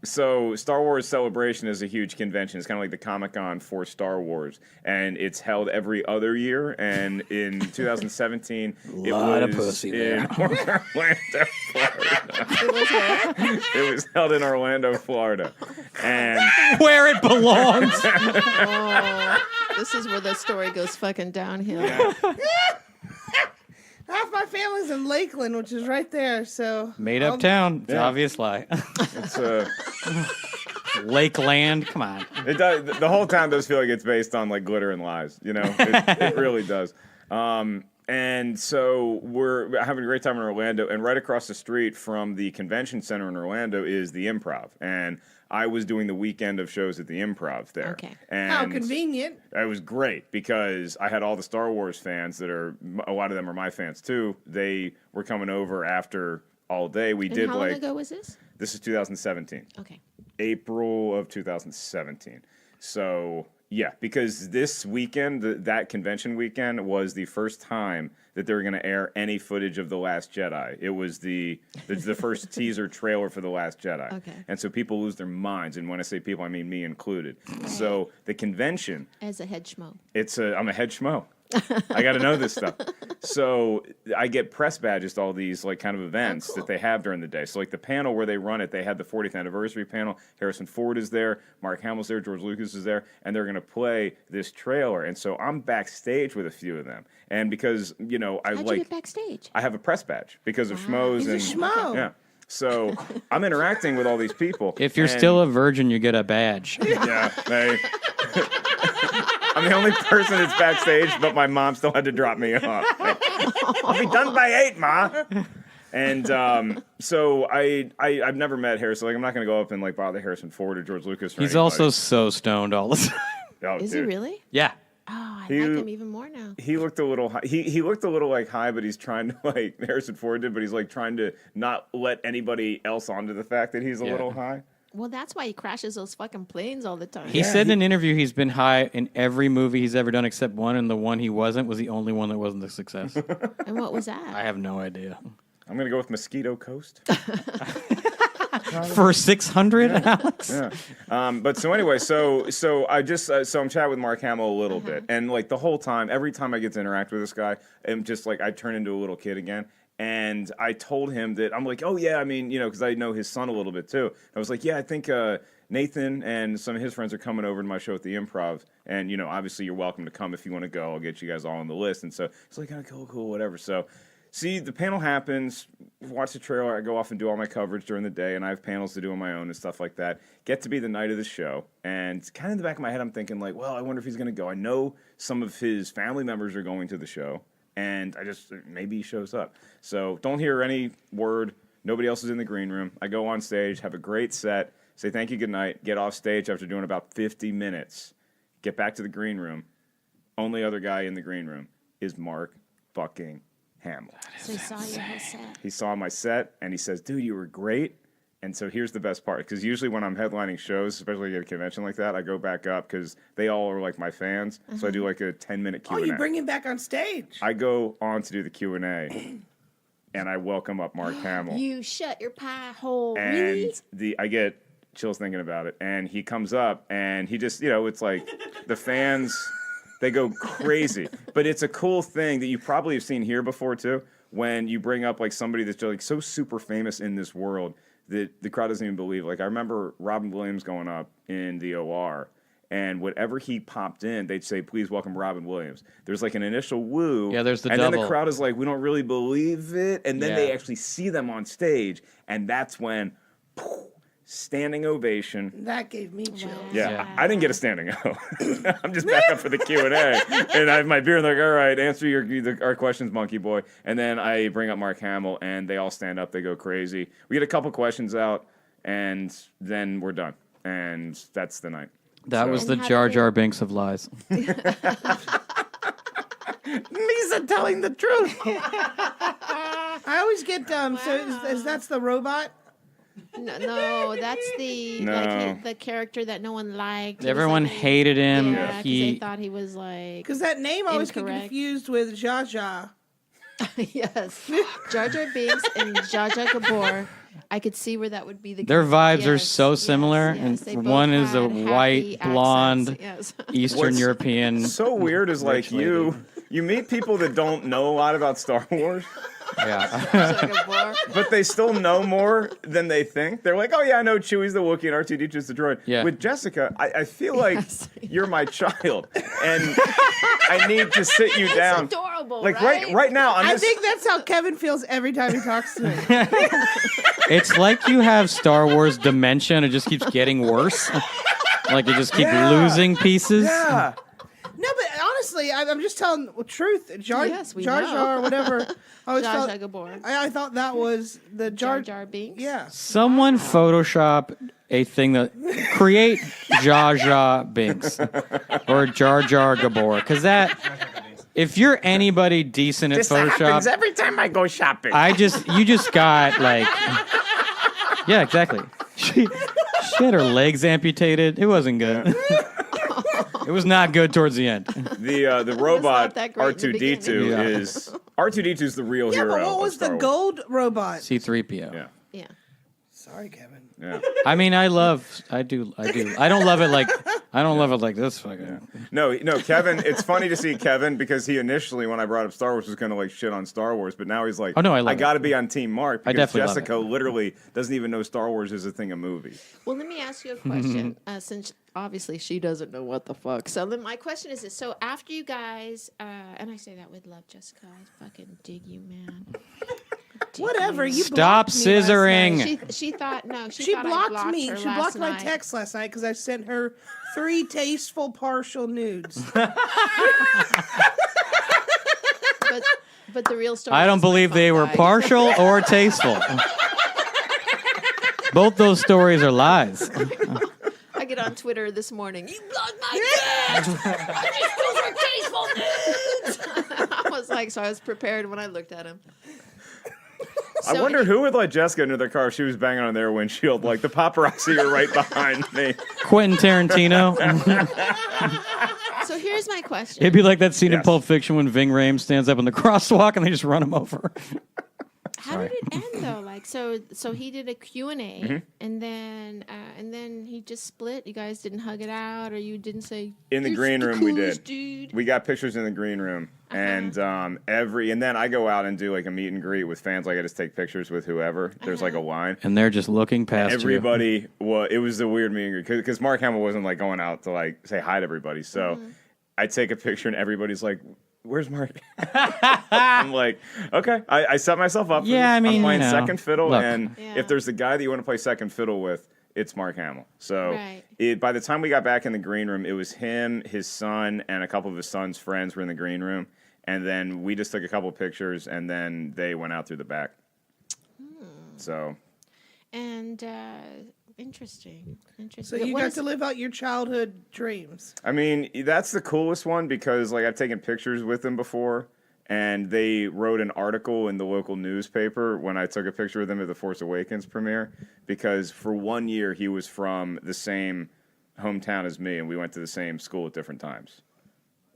So Star Wars Celebration is a huge convention. It's kind of like the Comic-Con for Star Wars, and it's held every other year. And in 2017, it Lot of was pussy in there. Orlando, Florida. It was held in Orlando, Florida, and Where it belongs. Oh, this is where the story goes fucking downhill. Half my family's in Lakeland, which is right there. So Made up town. It's an obvious lie. it's Lakeland. Come on. it does. The whole town does feel like it's based on like glitter and lies. You know, it really does. And so we're having a great time in Orlando, and right across the street from the convention center in Orlando is the Improv, and I was doing the weekend of shows at the Improv there. Okay. And how convenient. It was great because I had all the Star Wars fans that a lot of them are my fans too. They were coming over after all day. We And did how long ago was this? This is 2017. Okay. April of 2017. So, yeah, because this weekend, that convention weekend, was the first time that they were going to air any footage of The Last Jedi. It was the first teaser trailer for The Last Jedi. Okay. And so people lose their minds. And when I say people, I mean me included. So the convention, As a head schmo. I'm a head schmo. I got to know this stuff. So I get press badges to all these kind of events cool. that they have during the day. So the panel where they run it, they had the 40th anniversary panel. Harrison Ford is there, Mark Hamill's there, George Lucas is there, and they're going to play this trailer. And so I'm backstage with a few of them. And because, How'd you get backstage? I have a press badge because of schmoes. He's a and schmo. Yeah. So I'm interacting with all these people. If you're and- still a virgin, you get a badge. Yeah, I'm the only person that's backstage, but my mom still had to drop me off. I'll be done by 8, Ma. And so I've never met Harrison. Like, I'm not going to go up and like bother Harrison Ford or George Lucas. Or He's anybody. also so stoned all the time. Oh, Is he dude. really? Yeah. Oh, I He- like him even more now. He looked a little high. He looked a little like high, but he's trying to like Harrison Ford did, but he's like trying to not let anybody else onto the fact that he's a little high. Well, that's why he crashes those fucking planes all the time. He said in an interview he's been high in every movie he's ever done except one, and the one he wasn't was the only one that wasn't a success. And what was that? I have no idea. I'm gonna go with Mosquito Coast. For 600, Alex? Yeah. But so anyway, so I just so I'm chatting with Mark Hamill a little bit, and like the whole time, every time I get to interact with this guy, I'm just like I turn into a little kid again. And I told him that I'm like, oh yeah, I mean, because I know his son a little bit too. I was like, yeah, I think Nathan and some of his friends are coming over to my show at the Improv, and obviously you're welcome to come if you want to go. I'll get you guys all on the list. And so it's like, oh, cool, whatever. So. See, the panel happens, watch the trailer, I go off and do all my coverage during the day, and I have panels to do on my own and stuff like that. Get to be the night of the show, and kind of in the back of my head, I'm thinking, like, well, I wonder if he's going to go. I know some of his family members are going to the show, and maybe he shows up. So don't hear any word. Nobody else is in the green room. I go on stage, have a great set, say thank you, good night, get off stage after doing about 50 minutes, get back to the green room. Only other guy in the green room is Mark fucking Hamill. So he saw your whole set. He saw my set, and he says, dude, you were great. And so here's the best part, because usually when I'm headlining shows, especially at a convention like that, I go back up because they all are like my fans. So I do like a 10-minute Q&A. Oh, you bring him back on stage. I go on to do the Q&A, and I welcome up Mark Hamill. You shut your pie hole. And Really? I get chills thinking about it. And he comes up, and he just, it's like the fans... They go crazy. But it's a cool thing that you probably have seen here before, too, when you bring up, like, somebody that's like so super famous in this world that the crowd doesn't even believe. Like, I remember Robin Williams going up in the OR, and whatever he popped in, they'd say, please welcome Robin Williams. There's, like, an initial woo. Yeah, there's the and double. then the crowd is like, we don't really believe it. And then they Yeah. actually see them on stage, and that's when... standing ovation. That gave me chills. Yeah, Yeah. I didn't get a standing O. I'm just back up for the Q&A, and I have my beer, and they're like, all right, answer our questions, monkey boy. And then I bring up Mark Hamill, and they all stand up. They go crazy. We get a couple questions out, and then we're done. And that's the night. That was the And how Jar did Jar Binks of lies. Lisa telling the truth. I always get so is that's the robot? No, that's the No. the character that no one liked. He was Everyone like- hated him. Yeah, 'cause they He thought he was like Because that name always get Incorrect. confused with Zsa Zsa. yes, Jar Jar Binks and Jar Jar Gabor. I could see where that would be the. Their vibes are Yes, so yes, similar, yes, they and both one is a had happy white, blonde, accents, yes. Eastern What's European. So weird is like Rich lady. you meet people that don't know a lot about Star Wars, Yeah. Jar Jar Gabor. but they still know more than they think. They're like, oh yeah, I know Chewie's the Wookiee and R2-D2's the droid. Yeah. With Jessica, I feel like Yes. you're my child, and I need to sit you down. It's adorable, Like right? right now, I'm I just. think that's how Kevin feels every time he talks to me. It's like you have Star Wars dementia and it just keeps getting worse. Like you just keep Yeah. losing pieces. Yeah. No, but honestly, I'm just telling the truth. Jar Yes, we Jar know. Jar, whatever. I always Jar Jar felt, Gabor. I thought that was the Jar Jar Jar Binks. Yeah. Someone Photoshop a thing that create Jar Jar Binks or Jar Jar Gabor, because that if you're anybody decent at This happens Photoshop, every time I go shopping. you just got like, yeah, exactly. She had her legs amputated. It wasn't good. It was not good towards the end. The robot that great in the R2-D2 beginning. Yeah. is R2-D2 is the real Yeah, hero. but what of was Star the Wars. gold robot? C-3PO. Yeah. Yeah. Sorry, Kevin. Yeah. I mean, I do. I don't love it like this fucking. No, Kevin. It's funny to see Kevin because he initially, when I brought up Star Wars, was going to like shit on Star Wars, but now he's like, Oh, no, I love it. got to be on Team Mark I because definitely love Jessica literally doesn't even know Star Wars is a thing of movie. Well, let me ask you a question. Since obviously she doesn't know what the fuck. So then my question is this: so after you guys, and I say that with love, Jessica, I fucking dig you, man. Whatever. You Stop blocked me last scissoring. night. She thought no. She She thought I blocked me. her She last blocked my night. text last night because I sent her 3 tasteful partial nudes. But the real story. I don't is my believe phone they were died. partial or tasteful. Both those stories are lies. I get on Twitter this morning. You blocked my dick. I just those are tasteful nudes. I was like, so I was prepared when I looked at him. I wonder who would let Jessica into their car if she was banging on their windshield. Like, the paparazzi are right behind me. Quentin Tarantino. So here's my question. It'd be like that scene in Yes. Pulp Fiction when Ving Rhames stands up in the crosswalk and they just run him over. How did it end though? Like, so he did a Q&A, Mm-hmm. and then he just split. You guys didn't hug it out, or you didn't say In the "This green is the room, we coolest did. dude." We got pictures in the green room, and then I go out and do like a meet and greet with fans. Like I just take pictures with whoever. There's like a line. And they're just looking past Everybody, well, it was a weird meet and greet because Mark Hamill wasn't like going out to like say hi to everybody. So I take a picture and everybody's like, "Where's Mark?" I'm like, okay. I set myself up. For Yeah, this. I mean, I'm playing you know, second fiddle, look. and Yeah. if there's the guy that you want to play second fiddle with, it's Mark Hamill. So Right. by the time we got back in the green room, it was him, his son, and a couple of his son's friends were in the green room. And then we just took a couple of pictures, and then they went out through the back. So And interesting. So you What got is- to live out your childhood dreams. I mean, that's the coolest one because like I've taken pictures with them before, and they wrote an article in the local newspaper when I took a picture with him at the Force Awakens premiere because for 1 year he was from the same hometown as me, and we went to the same school at different times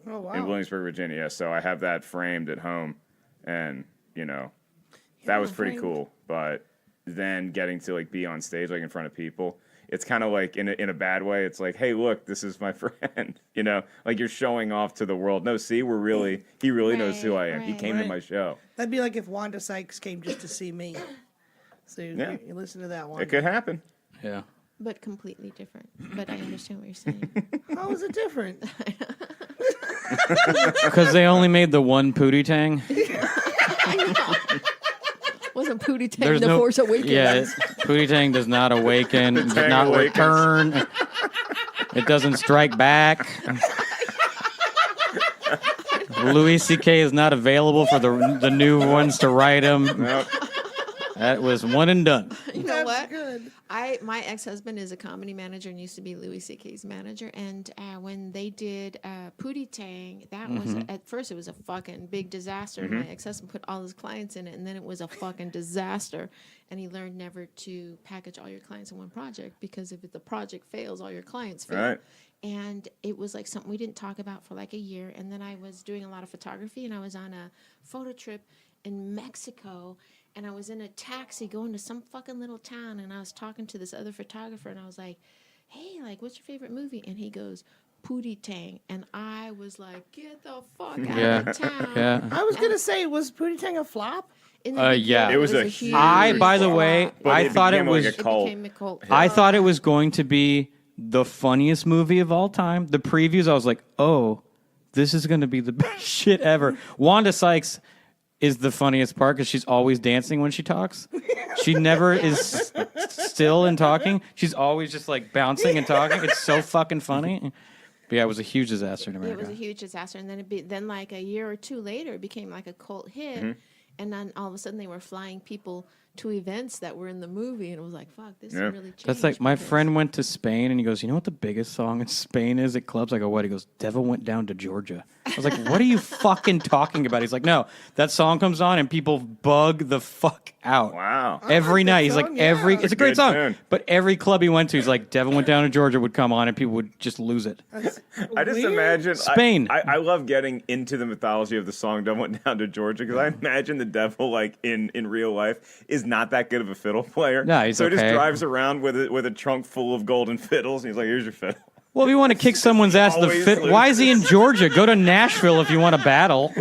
Oh wow! in Williamsburg, Virginia. So I have that framed at home, and that was pretty framed. cool. But then getting to like be on stage like in front of people, it's kind of like in a bad way. It's like, hey, look, this is my friend. Like you're showing off to the world. No, see, he really knows who I am. He Right, came to right. my show. That'd be like if Wanda Sykes came just to see me. So Yeah. you listen to that one. It could happen. Yeah. but completely different. But I understand what you're saying. How is it different? Because they only made the one Pooty Tang. Wasn't Pooty Tang There's the no Force Awakens? Yeah, Pooty Tang does not awaken, does Tang not awakens. return. It doesn't strike back. Louis C.K. is not available for the new ones to write him. Nope. That was one and done. You know That's what? good. My ex-husband is a comedy manager and used to be Louis C.K.'s manager. And when they did Pooty Tang, that was at first it was a fucking big disaster. My ex-husband put all his clients in it, and then it was a fucking disaster. And he learned never to package all your clients in one project because if the project fails, all your clients fail. Right. And it was like something we didn't talk about for like a year. And then I was doing a lot of photography, and I was on a photo trip in Mexico. And I was in a taxi going to some fucking little town, and I was talking to this other photographer, and I was like, hey, like, what's your favorite movie? And he goes, Pooty Tang. And I was like, get the fuck out of town. Yeah. I was gonna say, was Pooty Tang a flop? In the Yeah. beginning, It was a huge I, by the flop. way, But I it thought it became like was. a It cult. became a cult. I thought it was going to be the funniest movie of all time. The previews, I was like, oh, this is going to be the best shit ever. Wanda Sykes is the funniest part because she's always dancing when she talks. She never is still in talking. She's always just like bouncing and talking. It's so fucking funny. But yeah, it was a huge disaster in It America. was a huge disaster, and then like a year or two later, it became like a cult hit, Mm-hmm. and then all of a sudden they were flying people to events that were in the movie, and it was like, fuck, this Yeah. really changed. That's like my because- friend went to Spain and he goes, you know what the biggest song in Spain is at clubs? I go, what? He goes, Devil Went Down to Georgia. I was like, what are you fucking talking about? He's like, no, that song comes on and people bug the fuck out. Wow. Every like that night. He's like, song, yeah. it's a great Good song. tune. But every club he went to, he's like, Devil Went Down to Georgia would come on and people would just lose it. I just Weird. imagine Spain. I love getting into the mythology of the song "Devil Went Down to Georgia" because I imagine the devil, like in real life, is not that good of a fiddle player. No, he's so he just okay. drives around with a trunk full of golden fiddles, and he's like, "Here's your fiddle." Well, if you want to kick someone's ass, Always why is he in Georgia? Go to Nashville if you want to battle.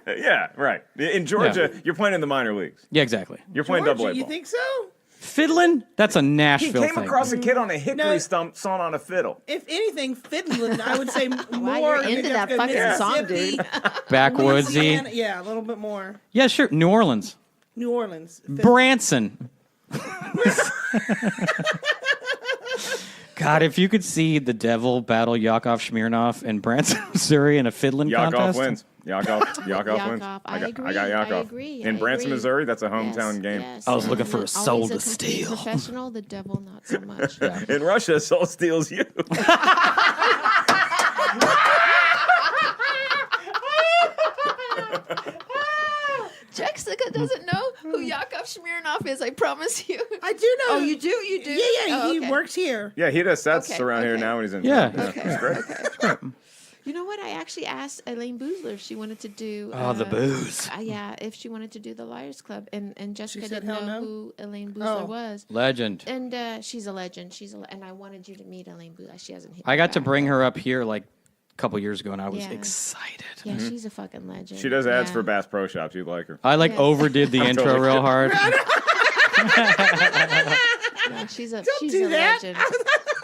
Yeah, right. In Georgia, you're playing in the minor leagues. Yeah, exactly. You're playing Georgia, double A you ball. think so? Fiddling? That's a He Nashville came thing. across a kid on a hickory No. stump sawing on a fiddle. If anything, Finland, I would say more. you're than into that just fucking song, Mississippi, dude. Backwoodsy. Louisiana, yeah, a little bit more. Yeah, sure. New Orleans. New Orleans. Branson. God, if you could see the devil battle Yakov Smirnoff in Branson, Missouri in a fiddling Yakov contest. wins. Yakov wins. Yakov, I agree, got Yakov. I agree, In I Branson, agree. Missouri, that's a hometown game. Yes. I was looking for a Always soul to complete steal. Professional, the devil not so much. In Russia, soul steals you. Jessica doesn't know who Yakov Smirnoff is, I promise you. I do know. Oh, you do? You do? Yeah, Oh, he okay. works here. Yeah, he does sets Okay, around here okay. now when he's in Yeah. town. Okay, It's great. okay. You know what? I actually asked Elaine Boozler if she wanted to do. Oh, the booze. Yeah, if she wanted to do the Liars Club, and Jessica said didn't hell know no? who Elaine Boozler Oh. was. Legend. And she's a legend. And I wanted you to meet Elaine Boozler. She hasn't hit I me got to back bring yet. her up here like a couple years ago, and I was Yeah. excited. Yeah, she's a fucking legend. She does ads Yeah. for Bass Pro Shops. You'd like her. I like Yes. overdid the intro totally real hard. Yeah, she's a do that. legend.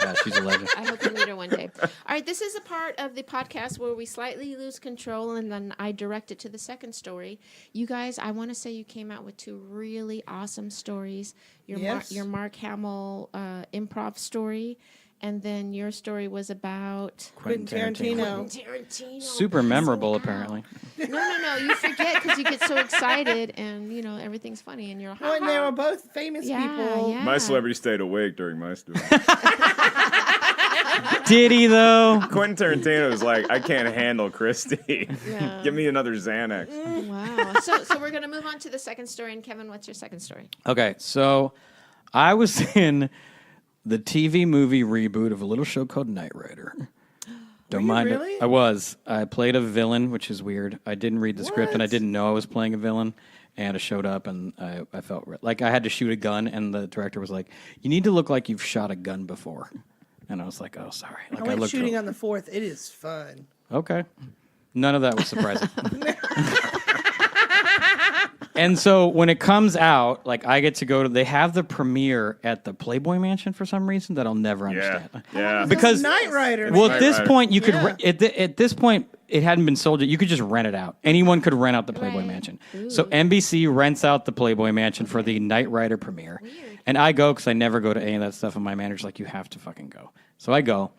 Yeah, she's a legend. I hope to meet her one day. All right, this is a part of the podcast where we slightly lose control, and then I direct it to the second story. You guys, I want to say you came out with 2 really awesome stories. Yes. Your Mark Hamill improv story, and then your story was about Quentin Tarantino. Tarantino. Super memorable, apparently. No. You forget because you get so excited, and everything's funny, and you're Oh, and they were both famous people. Yeah. My celebrity stayed awake during my story. Did he, though? Quentin Tarantino is like, I can't handle Christy. Yeah. Give me another Xanax. Wow. So we're gonna move on to the second story. And Kevin, what's your second story? Okay, so I was in the TV movie reboot of a little show called Knight Rider. Don't you mind really? it. I was. I played a villain, which is weird. I didn't read the script, and I What? didn't know I was playing a villain. And I showed up, and I felt like I had to shoot a gun, and the director was like, "You need to look like you've shot a gun before." And I was like, "Oh, sorry." Like I went looked shooting real- on the 4th. It is fun. Okay. None of that was surprising. And so when it comes out, like I get to go to, they have the premiere at the Playboy Mansion for some reason that I'll never Yeah. understand. Yeah. Because Knight Rider. well, Knight at this Rider. point you could Yeah. at this point it hadn't been sold yet. You could just rent it out. Anyone could rent out the Playboy Right. Mansion. Ooh. So NBC rents out the Playboy Mansion for the Knight Rider premiere, and I go because I never go to any of that stuff. And my manager's like, "You have to fucking go." So I go,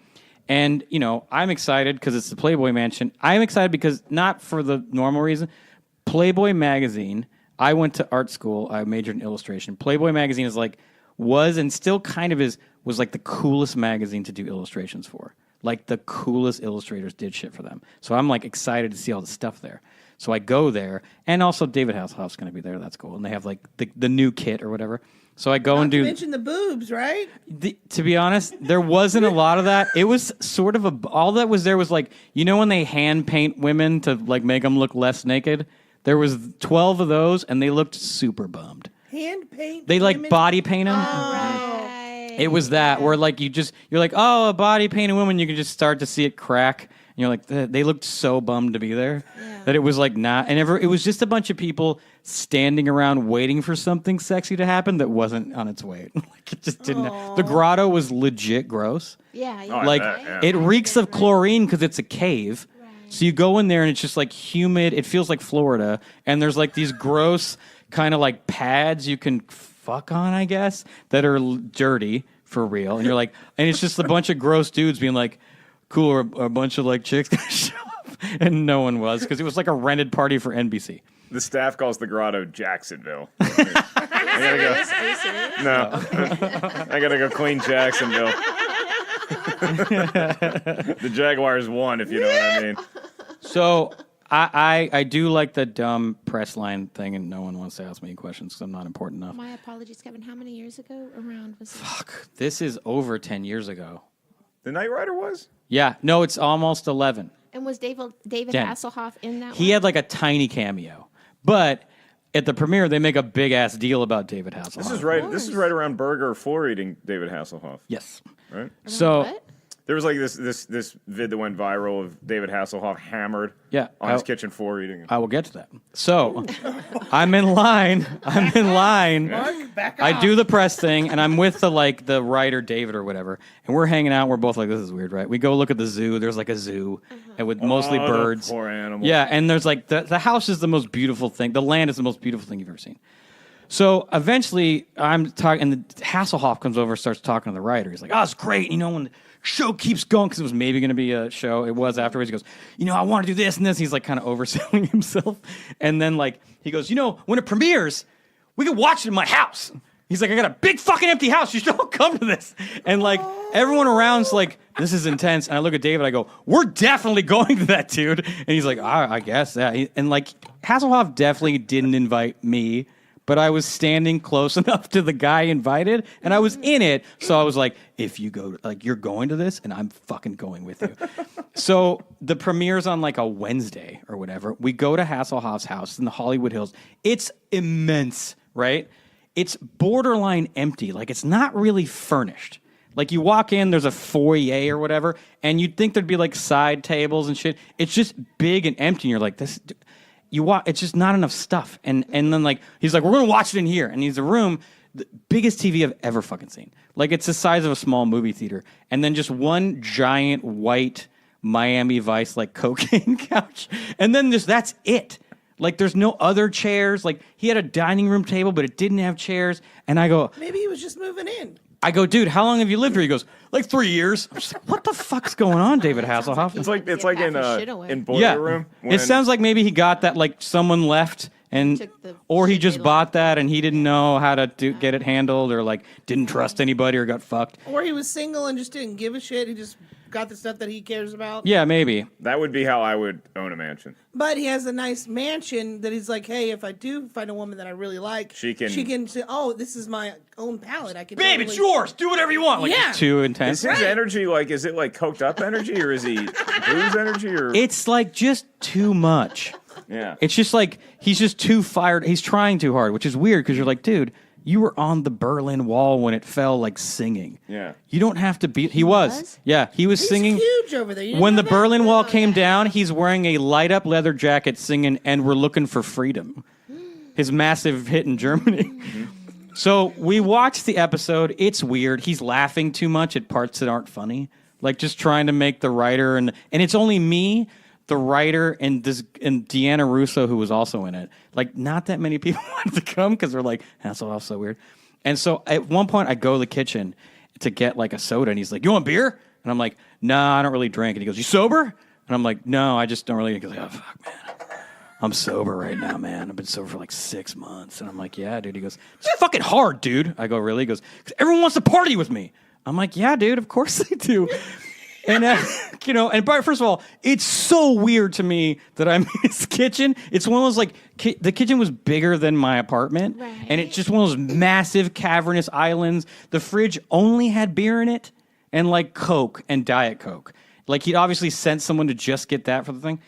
and I'm excited because it's the Playboy Mansion. I'm excited because not for the normal reason. Playboy magazine. I went to art school. I majored in illustration. Playboy magazine was and still kind of was like the coolest magazine to do illustrations for. Like the coolest illustrators did shit for them. So I'm like excited to see all the stuff there. So I go there, and also David Hasselhoff's going to be there. That's cool. And they have like the new kit or whatever. So I go and You do. mentioned the boobs, right? To be honest, there wasn't a lot of that. It was sort of all that was there was like, when they hand paint women to like make them look less naked. There was 12 of those, and they looked super bummed. Hand paint. They like women? body paint them. Right. It was that where like you're like, oh, a body painted woman. You can just start to see it crack, and you're like, they looked so bummed to be there that it was like not. And it was just a bunch of people standing around waiting for something sexy to happen that wasn't on its way. Like it just didn't. The grotto was legit gross. Yeah. Oh, I Like bet, yeah. it reeks of chlorine because it's a cave. So you go in there and it's just like humid. It feels like Florida, and there's like these gross kind of like pads you can fuck on, I guess, that are dirty for real. And you're like, and it's just a bunch of gross dudes being like, cool, or a bunch of like chicks gonna show up, and no one was because it was like a rented party for NBC. The staff calls the grotto Jacksonville. I gotta go. Are you serious? No. I gotta go clean Jacksonville. The Jaguars won, if you know what I mean. So I do like the dumb press line thing, and no one wants to ask me questions because I'm not important enough. My apologies, Kevin. How many years ago around was this? Fuck, this is over 10 years ago. The Knight Rider was? Yeah, no, it's almost 11. And was David Jen. Hasselhoff in that He one? had like a tiny cameo, but at the premiere they make a big ass deal about David Hasselhoff. This is right around burger floor eating David Hasselhoff. Yes. Right? So What? There was like this vid that went viral of David Hasselhoff hammered Yeah, on his kitchen floor eating. I will get to that. So I'm in line. Mark, back I off. do the press thing, and I'm with the writer David or whatever, and we're hanging out. We're both like, this is weird, right? We go look at the zoo. There's like a zoo, and with mostly Oh, the birds. poor animals. Yeah, and there's like the house is the most beautiful thing. The land is the most beautiful thing you've ever seen. So eventually, I'm talking, and the Hasselhoff comes over and starts talking to the writer. He's like, "Oh, it's great. You know, when the show keeps going, because it was maybe going to be a show. It was afterwards. He goes, you know, I want to do this and this. He's like kind of overselling himself. And then like he goes, you know, when it premieres, we can watch it in my house. He's like, I got a big fucking empty house. You should all come to this. And like everyone around's like, this is intense. And I look at David. I go, we're definitely going to that, dude. And he's like, I guess. Yeah. And like Hasselhoff definitely didn't invite me. But I was standing close enough to the guy invited, and I was in it. So I was like, if you go, like, you're going to this, and I'm fucking going with you. So the premiere's on, like, a Wednesday or whatever. We go to Hasselhoff's house in the Hollywood Hills. It's immense, right? It's borderline empty. Like, it's not really furnished. Like, you walk in, there's a foyer or whatever, and you'd think there'd be, like, side tables and shit. It's just big and empty, and you're like, this... it's just not enough stuff. And then like he's like, we're gonna watch it in here. And he's a room, the biggest TV I've ever fucking seen. Like it's the size of a small movie theater. And then just one giant white Miami Vice like cocaine couch. And then that's it. Like there's no other chairs. Like he had a dining room table, but it didn't have chairs. And I go, maybe he was just moving in. I go, dude, how long have you lived here? He goes, like 3 years. I'm just like, what the fuck's going on, David Hasselhoff? It's like in Boiler yeah. Room. It sounds like maybe he got that, like someone left, and or he just bought that and he didn't know how to get it handled, or like didn't trust anybody or got fucked. Or he was single and just didn't give a shit. He just got the stuff that he cares about. Yeah, maybe. That would be how I would own a mansion. But he has a nice mansion that he's like, hey, if I do find a woman that I really like, she can say, oh, this is my own palette. I can. Babe, it's yours. Do whatever you want. Like, yeah. It's too intense. Is his energy like? Is it like coked up energy, or is he booze energy, or? It's like just too much. Yeah. It's just like he's just too fired. He's trying too hard, which is weird because you're like, dude, you were on the Berlin Wall when it fell, like singing. Yeah. You don't have to be. He was. Yeah, he was singing. He's huge over there. When the Berlin Wall came down, he's wearing a light up leather jacket, singing "And We're Looking for Freedom," his massive hit in Germany. So we watched the episode. It's weird. He's laughing too much at parts that aren't funny, like just trying to make the writer and it's only me, the writer, and Deanna Russo, who was also in it. Like, not that many people wanted to come because they're like, that's all so weird. And so at one point, I go to the kitchen to get like a soda, and he's like, you want beer? And I'm like, no, I don't really drink. And he goes, you sober? And I'm like, no, I just don't really. He goes, oh, fuck, man. I'm sober right now, man. I've been sober for like 6 months. And I'm like, yeah, dude. He goes, it's fucking hard, dude. I go, really? He goes, because everyone wants to party with me. I'm like, yeah, dude, of course they do. And, you know, and first of all, it's so weird to me that I'm in his kitchen. It's one of those, like, the kitchen was bigger than my apartment. Right. And it's just one of those massive cavernous islands. The fridge only had beer in it and, like, Coke and Diet Coke. Like, he'd obviously sent someone to just get that for the thing.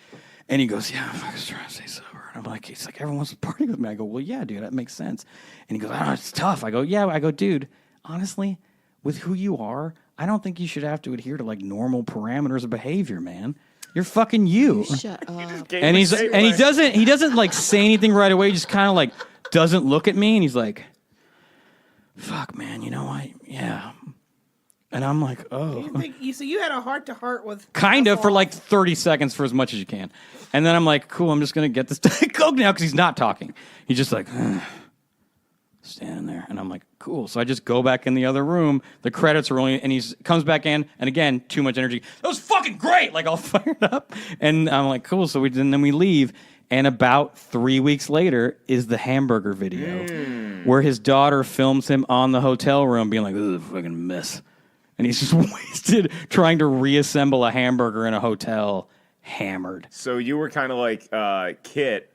And he goes, yeah, I'm just trying to stay sober. And I'm like, he's like, everyone wants to party with me. I go, well, yeah, dude, that makes sense. And he goes, I don't know, it's tough. I go, yeah. I go, dude, honestly, with who you are, I don't think you should have to adhere to like normal parameters of behavior, man. You're fucking you. Shut up. And he doesn't like say anything right away. He just kind of like doesn't look at me, and he's like, fuck, man, you know, yeah. And I'm like, oh. So you had a heart-to-heart with... Kind of, for like 30 seconds, for as much as you can. And then I'm like, cool, I'm just going to get this Diet Coke now, because he's not talking. He's just like, standing there. And I'm like, cool. So I just go back in the other room. The credits are rolling, and he comes back in, and again, too much energy. That was fucking great! Like, all fired up. And I'm like, cool. So then we leave. And about 3 weeks later is the hamburger video, where his daughter films him on the hotel room being like, this is a fucking mess. And he's just wasted trying to reassemble a hamburger in a hotel, hammered. So you were kind of like Kit,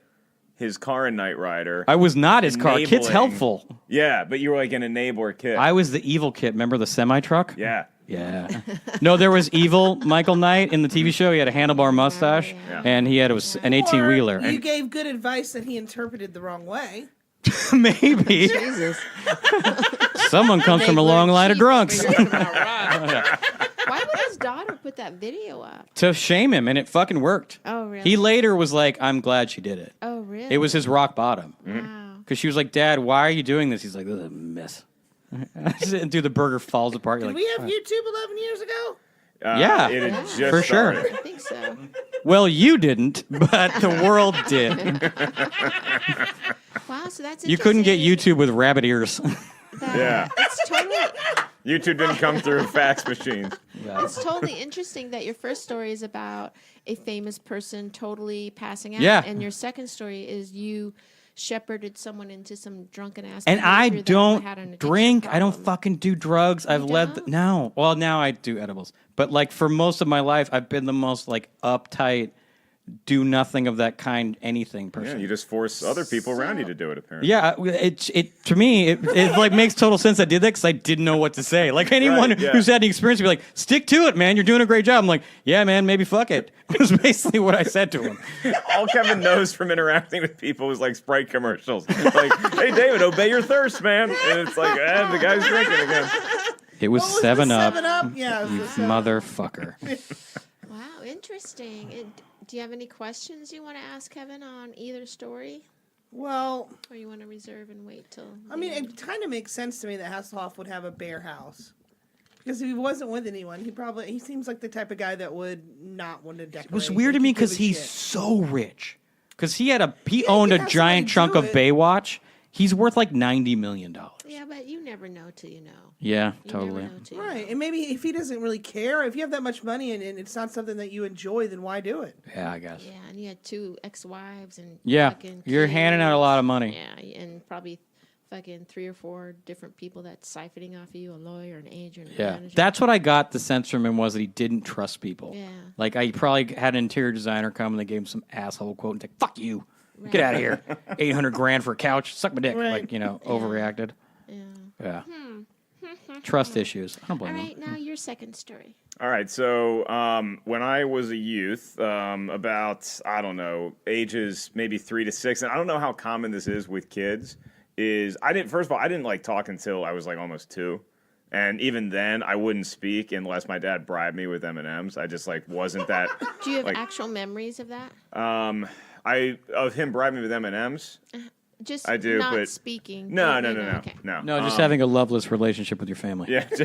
his car in Knight Rider. I was not his car. Kit's helpful. Yeah, but you were like an enabler Kit. I was the evil Kit. Remember the semi-truck? Yeah. Yeah. No, there was evil Michael Knight in the TV show. He had a handlebar mustache, and he had an 18-wheeler. You gave good advice that he interpreted the wrong way. Maybe. Jesus. Someone comes from a long line of drunks. Why would his daughter put that video up? To shame him, and it fucking worked. Oh, really? He later was like, I'm glad she did it. Oh, really? It was his rock bottom. Wow. Because she was like, Dad, why are you doing this? He's like, this is a mess. Dude, the burger falls apart. Did we have YouTube 11 years ago? Yeah, it had just for sure. started. I think so. Well, you didn't, but the world did. Wow, so that's You couldn't get interesting YouTube with rabbit ears. Yeah. It's totally. YouTube didn't come through fax machines. It's totally interesting that your first story is about a famous person totally passing out. Yeah. And your second story is you shepherded someone into some drunken ass. And I behavior that don't had an addiction drink. I don't problem. fucking do drugs. I've led. don't? No. Well, now I do edibles. But like for most of my life, I've been the most like uptight, do nothing of that kind, anything person. Yeah, you just force other people around you to do it, apparently. Yeah, it to me it like makes total sense. I did that because I didn't know what to say. Like anyone Right, yeah. who's had the experience would be like, "Stick to it, man. You're doing a great job." I'm like, "Yeah, man. Maybe fuck it." Was basically what I said to him. All Kevin knows from interacting with people is like Sprite commercials. Like, hey, David, obey your thirst, man. And it's like, the guy's drinking again. It was What was the 7 Up. 7-Up? Yeah, it was the 7-Up. Motherfucker. Wow, interesting. Do you have any questions you want to ask Kevin on either story? Well, Or you want to reserve and wait till. I mean, it kind of makes sense to me that Hasselhoff would have a bear house. Because if he wasn't with anyone, he seems like the type of guy that would not want to decorate. It was weird to Like, me he'd give because a he's shit. so rich. Because he owned a he has giant somebody chunk do of it. Baywatch. He's worth like $90 million. Yeah, but you never know till you know. Yeah, You totally. never know till you Right, and maybe if he doesn't really care, if you have that much money and it's not something that you enjoy, then why do it? Yeah, I guess. know. Yeah, and you had 2 ex-wives and Yeah, fucking you're handing out a kids. lot of money. Yeah, and probably fucking 3 or 4 different people that's siphoning off of you, a lawyer, an agent, a Yeah, manager. that's what I got the sense from him was that he didn't trust people. Yeah. Like I probably had an interior designer come and they gave him some asshole quote and say, "Fuck you, get out of here, $800,000 for a couch, suck my dick." Right. Like overreacted. Yeah. Yeah. Trust issues. I don't All blame right, him. now your second story. All right, so when I was a youth, about, I don't know, ages maybe 3 to 6, and I don't know how common this is with kids, first of all, I didn't like talk until I was like almost 2. And even then, I wouldn't speak unless my dad bribed me with M&Ms. I just like wasn't that. Do you have like, actual memories of that? of him bribing me with M&Ms? Just I do, not but speaking. No, but, no, you no, know, no, okay. no. No, just having a loveless relationship with your family. Yeah, it's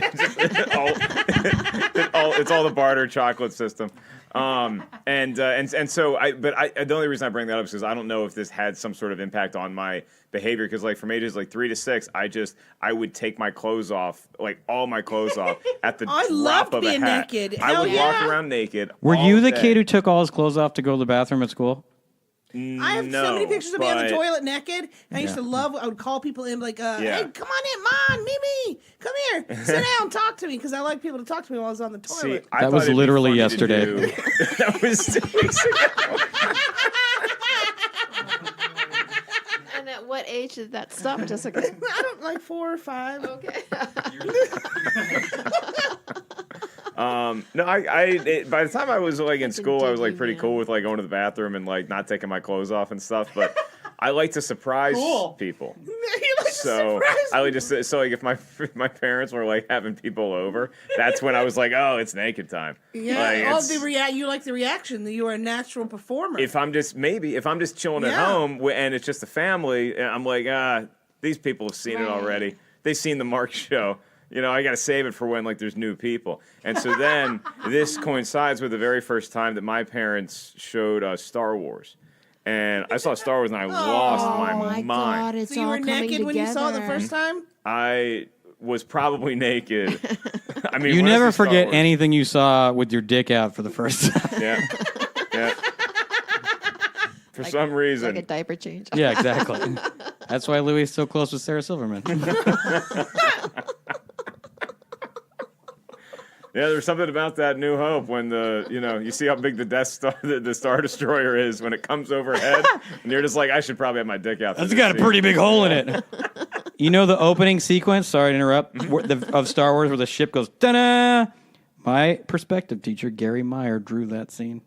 all the barter chocolate system. So the only reason I bring that up is because I don't know if this had some sort of impact on my behavior. Because like from ages like 3 to 6, I would take my clothes off, like all my clothes off, at the I drop loved of a being hat. naked. I Hell would yeah. walk around naked. Were all you the day. kid who took all his clothes off to go to the bathroom at school? I have so many pictures of me on the but- toilet naked. I used to love. I would call people in like, "Hey, come on in, Mom, Mimi, come here, sit down, talk to me," because I like people to talk to me while I was on the See, toilet. I That thought was it'd be literally funny to yesterday. do- That was 2 weeks ago. And at what age did that stop, Jessica? I don't like 4 or 5. Okay. No, by the time I was like in Fucking school, I was dig like you, pretty man. cool with like going to the bathroom and like not taking my clothes off and stuff. But I like to surprise people. You like to So surprise I like just so like if my parents were like having people over, that's when I was like, oh, it's naked time. Yeah. Like, Oh, it's- you like the reaction. That you are a natural performer. if I'm just chilling at Yeah. home and it's just a family, I'm like, these people have seen it Right. already. They've seen the Mark show. You know, I got to save it for when like there's new people. And so then this coincides with the very first time that my parents showed Star Wars. And I saw Star Wars and I lost my my mind. God, it's so you all were coming naked when you saw it the together. first time? I was probably naked. I mean, You when I never see Star forget Wars- anything you saw with your dick out for the first time. Yeah. Yeah. For some reason. Like a diaper change. Yeah, exactly. That's why Louis is so close with Sarah Silverman. Yeah, there's something about that New Hope when you see how big the Death Star, the Star Destroyer is when it comes overhead, and you're just like, I should probably have my dick out. That's got a pretty big hole in it. You know the opening sequence, sorry to interrupt, of Star Wars where the ship goes, da-da! My perspective teacher, Gary Meyer, drew that scene.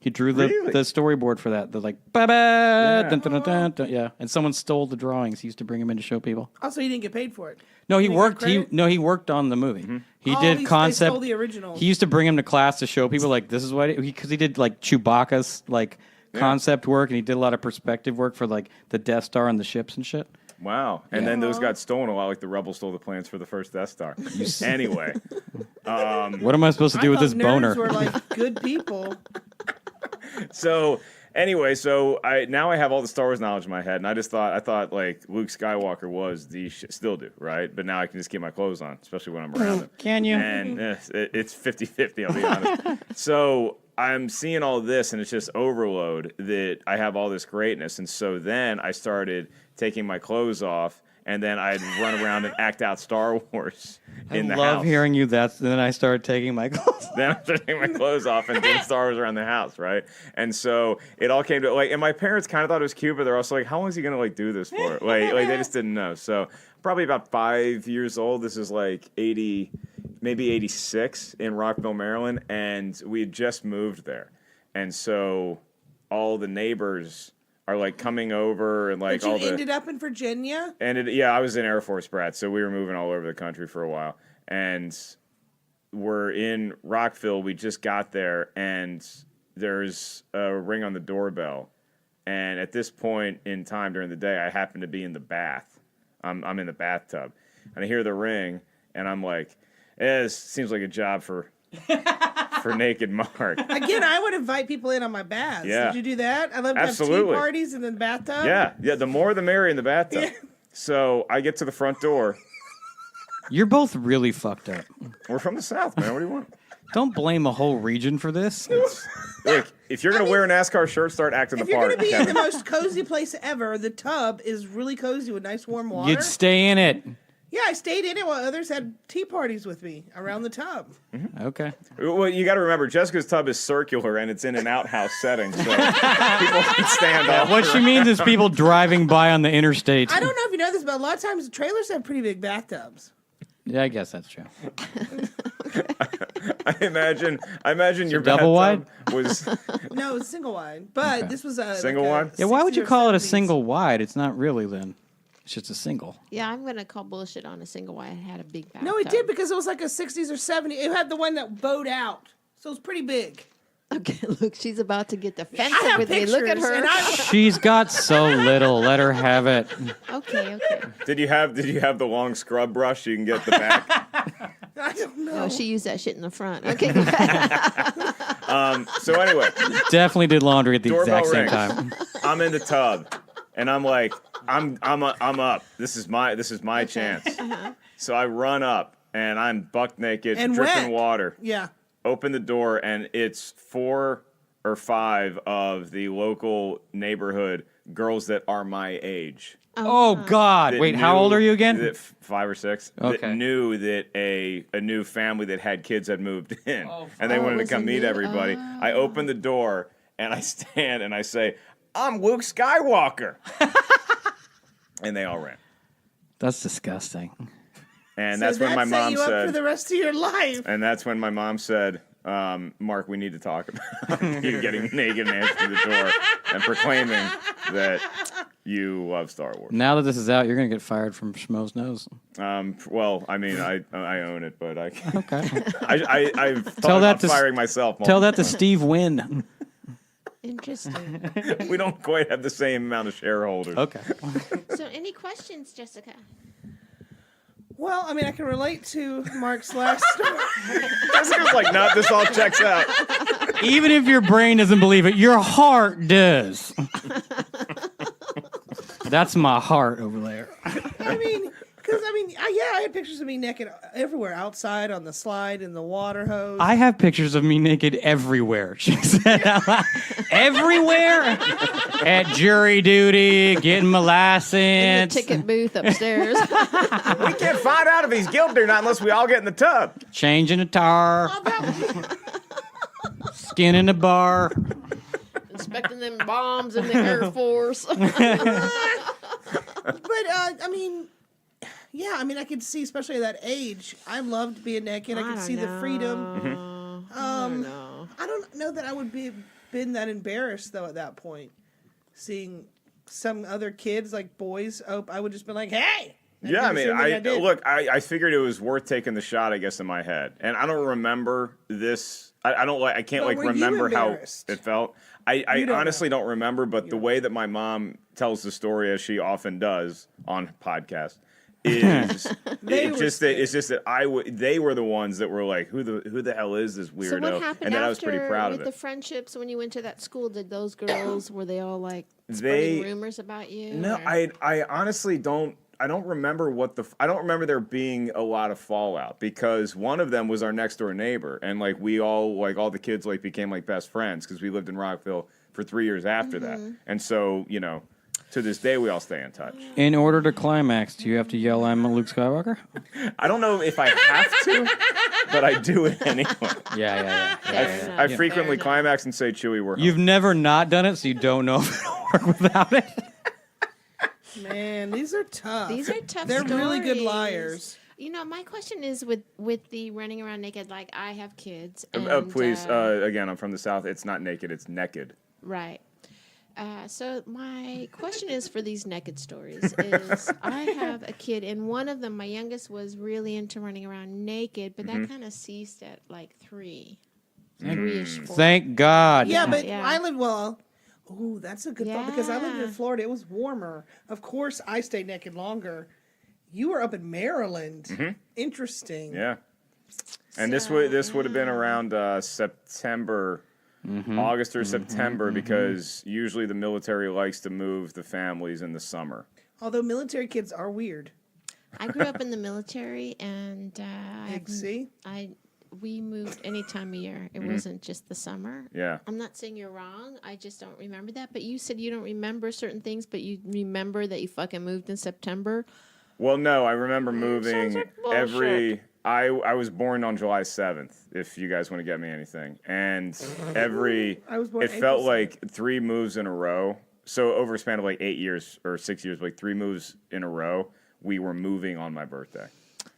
He drew the storyboard for that. The like, ba-ba, dun, dun, dun, dun, dun, yeah. And someone stole the drawings. He used to bring them in to show people. Also, you didn't get paid for it. No, he Did he get worked. credit? He worked on the movie. He Oh, did they concept. stole the originals. He used to bring him to class to show people like this is what because he did like Chewbacca's like concept work and he did a lot of perspective work for like the Death Star and the ships and shit. Wow. And then those got stolen a lot, like the rebels stole the plans for the first Death Star. Anyway. What am I supposed to do with this boner? Nerds were like good people. So anyway, now I have all the Star Wars knowledge in my head, and I thought like Luke Skywalker was still do, right? But now I can just keep my clothes on, especially when I'm around him. Can you? And it's 50-50, I'll be honest. So I'm seeing all this, and it's just overload that I have all this greatness. And so then I started taking my clothes off, and then I'd run around and act out Star Wars in the house. I love hearing you. Then I started taking my clothes. Then I started taking my clothes off and doing Star Wars around the house, right? And so it all came to like, and my parents kind of thought it was cute, but they're also like, how long is he gonna like do this for? Like they just didn't know. So probably about 5 years old. This is like 80, maybe 86 in Rockville, Maryland, and we had just moved there, and so all the neighbors are like coming over and like But you all the. ended up in Virginia? I was an Air Force brat, so we were moving all over the country for a while. And we're in Rockville. We just got there, and there's a ring on the doorbell. And at this point in time during the day, I happen to be in the bath. I'm in the bathtub. And I hear the ring, and I'm like, this seems like a job for Naked Mark. Again, I would invite people in on my baths. Yeah. Did you do that? I love to Absolutely. have tea parties in the bathtub. Yeah, the more the merrier in the bathtub. Yeah. So I get to the front door. You're both really fucked up. We're from the South, man. What do you want? Don't blame a whole region for this. Look, if you're going to wear a NASCAR shirt, start acting the If you're part. going to be in Kevin. the most cozy place ever, the tub is really cozy with nice warm water. You'd stay in it. Yeah, I stayed in it while others had tea parties with me around the tub. Okay. Well, you got to remember, Jessica's tub is circular and it's in an outhouse setting, so people can stand up. What she means is people driving by on the interstate. I don't know if you know this, but a lot of times trailers have pretty big bathtubs. Yeah, I guess that's true. I imagine your double bathtub was No, it's single wide, but this was a Single like a wide? Yeah, why would 60s you or call it a 70s. single wide? It's not really then. It's just a single. Yeah, I'm gonna call bullshit on a single wide. It had a big bathtub. No, it did because it was like a 60s or 70s. It had the one that bowed out, so it was pretty big. Okay, look, she's about to get I defensive have with me. pictures. Look at her. And She's got so little. Let her have it. Okay. Did you have the long scrub brush so you can get the back? I don't know. No, she used that shit in the front. Okay, go ahead. So anyway, Definitely did laundry at the Doorbell exact same rings. time. I'm in the tub, and I'm like, I'm up. This is my chance. So I run up, and I'm buck naked, And dripping wet. water. Yeah. Open the door, and it's 4 or 5 of the local neighborhood girls that are my age. Oh, God. that Wait, how knew old are you again? That 5 or 6. Okay. That knew that a new family that had kids had moved in, and they wanted to was come it meet new? everybody. I open the door and I stand and I say, "I'm Luke Skywalker," and they all ran. That's disgusting. And So that's when my that set mom you up for said. the rest of your life. And that's when my mom said, Mark, we need to talk about you getting naked and answering the door and proclaiming that you love Star Wars. Now that this is out, you're going to get fired from Schmo's Nose. Well, I mean, I own it, but I Okay. I've thought Tell that about to firing myself. Tell that to Steve Wynn. Interesting. We don't quite have the same amount of shareholders. Okay. So, any questions, Jessica? Well, I mean, I can relate to Mark's last story. Jessica's like, no, this all checks out. Even if your brain doesn't believe it, your heart does. That's my heart over there. I mean, because, I had pictures of me naked everywhere, outside, on the slide, in the water hose. I have pictures of me naked everywhere. She said, everywhere? At jury duty, getting my In the license. ticket booth upstairs. We can't find out if he's guilty or not unless we all get in the tub. Changing a tar. Skin in the bar. Inspecting them bombs in the Air Force. But, I could see, especially at that age, I loved being naked. I could see the freedom. I don't know that I would been that embarrassed, though, at that point. Seeing some other kids, like boys, I would just be like, hey! Yeah, I mean, did. I figured it was worth taking the shot, I guess, in my head. And I don't remember this. I can't But were you remember how embarrassed? it felt. I honestly don't remember, but the way that my mom tells the story as she often does on podcasts. Is it's just that they were the ones that were like, who the hell is this weirdo? So what happened and then after I was pretty proud with of the it. friendships when you went to that school? Did those girls were they all like spreading rumors about you? No, or? I honestly don't. I don't remember I don't remember there being a lot of fallout because one of them was our next door neighbor, and like we all all the kids became best friends because we lived in Rockville for 3 years after that, and so to this day we all stay in touch. In order to climax, do you have to yell, "I'm a Luke Skywalker"? I don't know if I have to, but I do it anyway. Yeah. I frequently climax and say, "Chewie, we're home." You've never not done it, so you don't know if it'll work without it. Man, these are tough. These are tough. They're stories. really good liars. My question is with the running around naked. Like I have kids. Please, again, I'm from the South. It's not naked; it's naked. Right. So my question is for these naked stories is I have a kid and one of them, my youngest, was really into running around naked, but that kind of ceased at like 3-ish. 4. Thank God. Yeah, but Yeah. I lived Oh, that's a good thought because I lived in Florida. It was warmer. Of course, I stayed naked longer. You were up in Maryland. Interesting. Yeah, and this would have been around September, August or September, because usually the military likes to move the families in the summer. Although military kids are weird. I grew up in the military, and we moved any time of year. It wasn't just the summer. Yeah. I'm not saying you're wrong. I just don't remember that. But you said you don't remember certain things, but you remember that you fucking moved in September. Well, no, I remember moving like bullshit. I was born on July 7th, if you guys want to get me anything. And I was born it April felt like 3 moves in a row. So over a span of 8 years or 6 years, 3 moves in a row, we were moving on my birthday.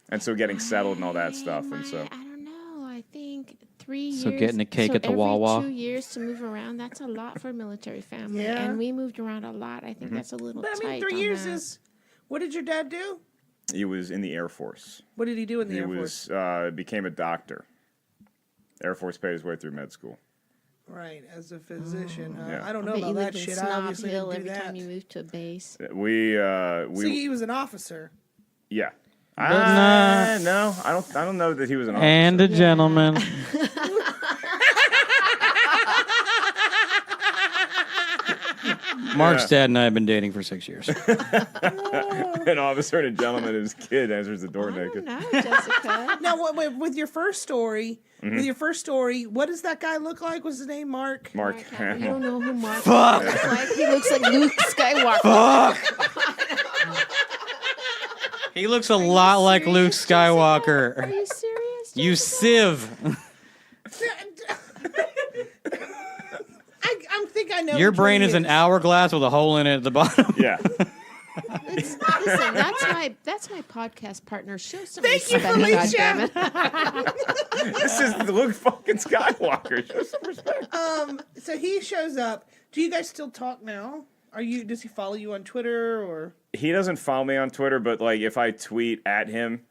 And so getting settled and all that stuff. And so I don't know. I think 3 years. So getting a cake at the Wawa. Every 2 years to move around, that's a lot for a military family. Yeah. And we moved around a lot. I think that's a little But tight. I mean, 3 years on that. is. What did your dad do? he was in the Air Force. What did he do in the Air Force? He became a doctor. Air Force paid his way through med school. Right, as a physician. Yeah. I don't know Bet you about that lived in shit. I Snob obviously Hill didn't do every that. time you moved to a base. So he was an officer. Yeah. not- No, I don't know that he was an officer. And a gentleman. Mark's dad and I have been dating for 6 years. An officer and a gentleman whose kid answers the door I naked. don't know, Jessica. Now, with your first story, what does that guy look like? What's his name? Mark? Mark You Hamill. don't know who Mark looks like. He looks like Luke Skywalker. He looks a lot like Luke Are Skywalker. you serious? You sieve. I think I know. Your which one brain he is an hourglass with a hole in it at the bottom. Yeah. Listen, that's my podcast partner. Show some Thank you, respect, Felicia. goddammit. This is Luke fucking Skywalker. Show some respect. So he shows up. Do you guys still talk now? Does he follow you on Twitter or? He doesn't follow me on Twitter, but if I tweet at him,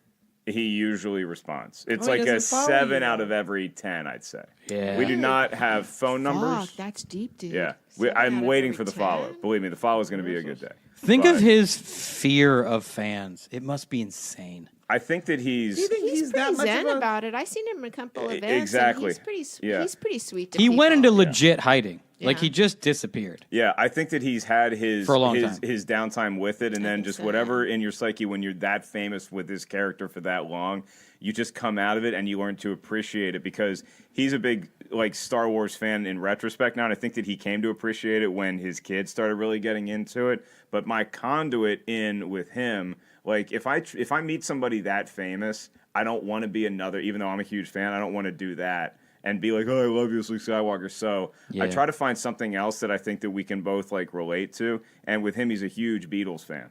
he usually responds. It's Oh, he like a doesn't follow 7 you. out of every 10, I'd say. Yeah. We do not have phone numbers. Fuck, that's deep, dude. Yeah. 7 out I'm of waiting every for the 10? follow. Believe me, the follow is going to be a good day. Think of But his fear of fans. It must be insane. I think that Do you he's. think He's that pretty much zen of a? about it. I seen him in a couple events. and Exactly. Yeah. He's pretty sweet to He people. went into legit hiding. Like Yeah. he just disappeared. Yeah, I think that he's had his For a long time. his downtime with it, and then think just so, whatever in your psyche when you're that famous with this character for that long, you just come out of it and you learn to appreciate it because he's a big Star Wars fan in retrospect now. And I think that he came to appreciate it when his kids started really getting into it. But my conduit in with him, if I meet somebody that famous, I don't want to be another. Even though I'm a huge fan, I don't want to do that. And be like, oh, I love you, Luke Skywalker. So Yeah. I try to find something else that I think that we can both relate to. And with him, he's a huge Beatles fan,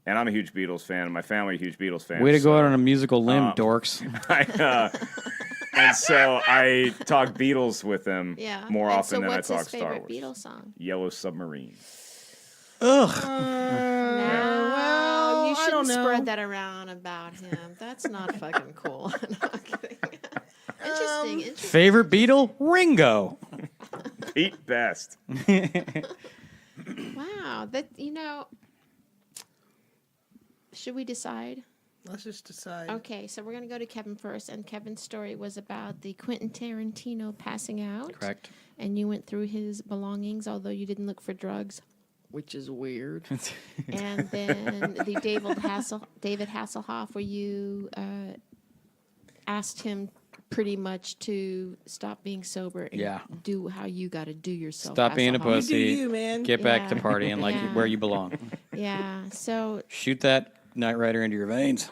and I'm a huge Beatles fan, and my family a huge Beatles fan. Way to go so out on a musical limb, dorks. and so I talk Beatles with him Yeah. more And often so than I what's talk his Star favorite Wars. Beatles song? Yellow Submarine. Ugh. Well, you I don't shouldn't know. spread that around about him. That's not fucking cool. No, I'm kidding. Interesting. Favorite Beatle? Ringo. Pete Best. Wow. No, should we decide? Let's just decide. Okay, so we're going to go to Kevin first, and Kevin's story was about the Quentin Tarantino passing out. Correct. And you went through his belongings, although you didn't look for drugs, which is weird. And then the David Hasselhoff, where you asked him pretty much to stop being sober and do how you got to do yourself. Stop being a Hasselhoff. pussy. You do you, man. Get back to partying like where you belong. Yeah, so... Shoot that Knight Rider into your veins.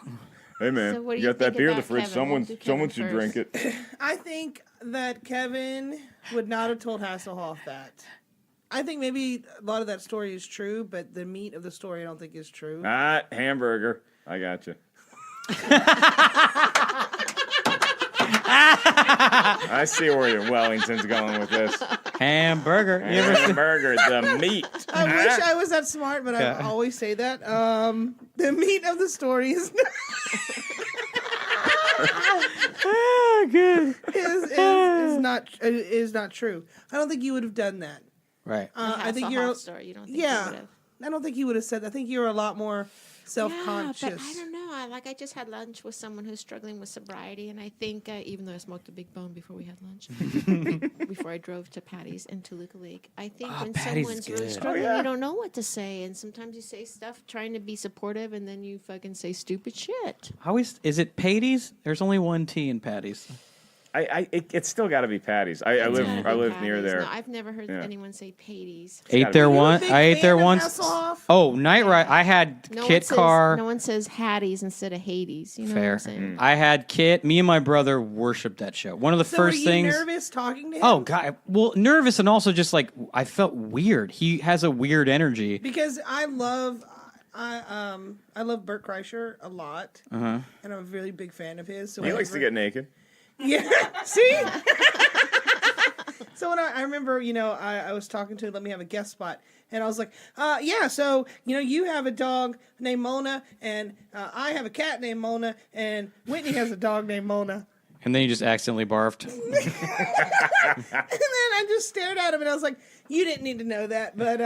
Hey, man, So what do you you got that think beer in the about fridge. Kevin? We'll do Someone Kevin should first. drink it. I think that Kevin would not have told Hasselhoff that. I think maybe a lot of that story is true, but the meat of the story I don't think is true. Hamburger. I got you. I see where Wellington's going with this. Hamburger. You ever Hamburger, the meat. I wish I was that smart, but I always say that. The meat of the story is good. is not true. I don't think you would have done that. Right. I think Hasselhoff you're. story. You don't think you would have? I don't think he would have said that. I think you're a lot more self-conscious. Yeah, but I don't know. I just had lunch with someone who's struggling with sobriety, and I think even though I smoked a big bone before we had lunch, before I drove to Patty's in Toluca Lake, I think when Patty's someone's is really good. struggling, you don't know what to say, and sometimes you say stuff trying to be supportive, and then you fucking say stupid shit. Is it Patty's? There's only one T in Patty's. It's still got to be Patty's. I live near Patty's. there. No, I've never heard anyone say Patty's. Ate there You a once. big I ate there fan of once. Hasselhoff? Oh, Night Rider. I had Kit Car. No one says Hatties instead of Hades. You know Fair. what I'm saying? I had Kit. Me and my brother worshipped that show. One of the So first were you things. nervous talking to him? Oh God! Well, nervous and also just like I felt weird. He has a weird energy. Because I love Bert Kreischer a lot, and I'm a really big fan of his. So He likes to get naked. Yeah, see? So when I remember, I was talking to Let Me Have a Guest Spot, and I was like, so, you have a dog named Mona, and I have a cat named Mona, and Whitney has a dog named Mona. And then he just accidentally barfed. And then I just stared at him, and I was like, you didn't need to know that, but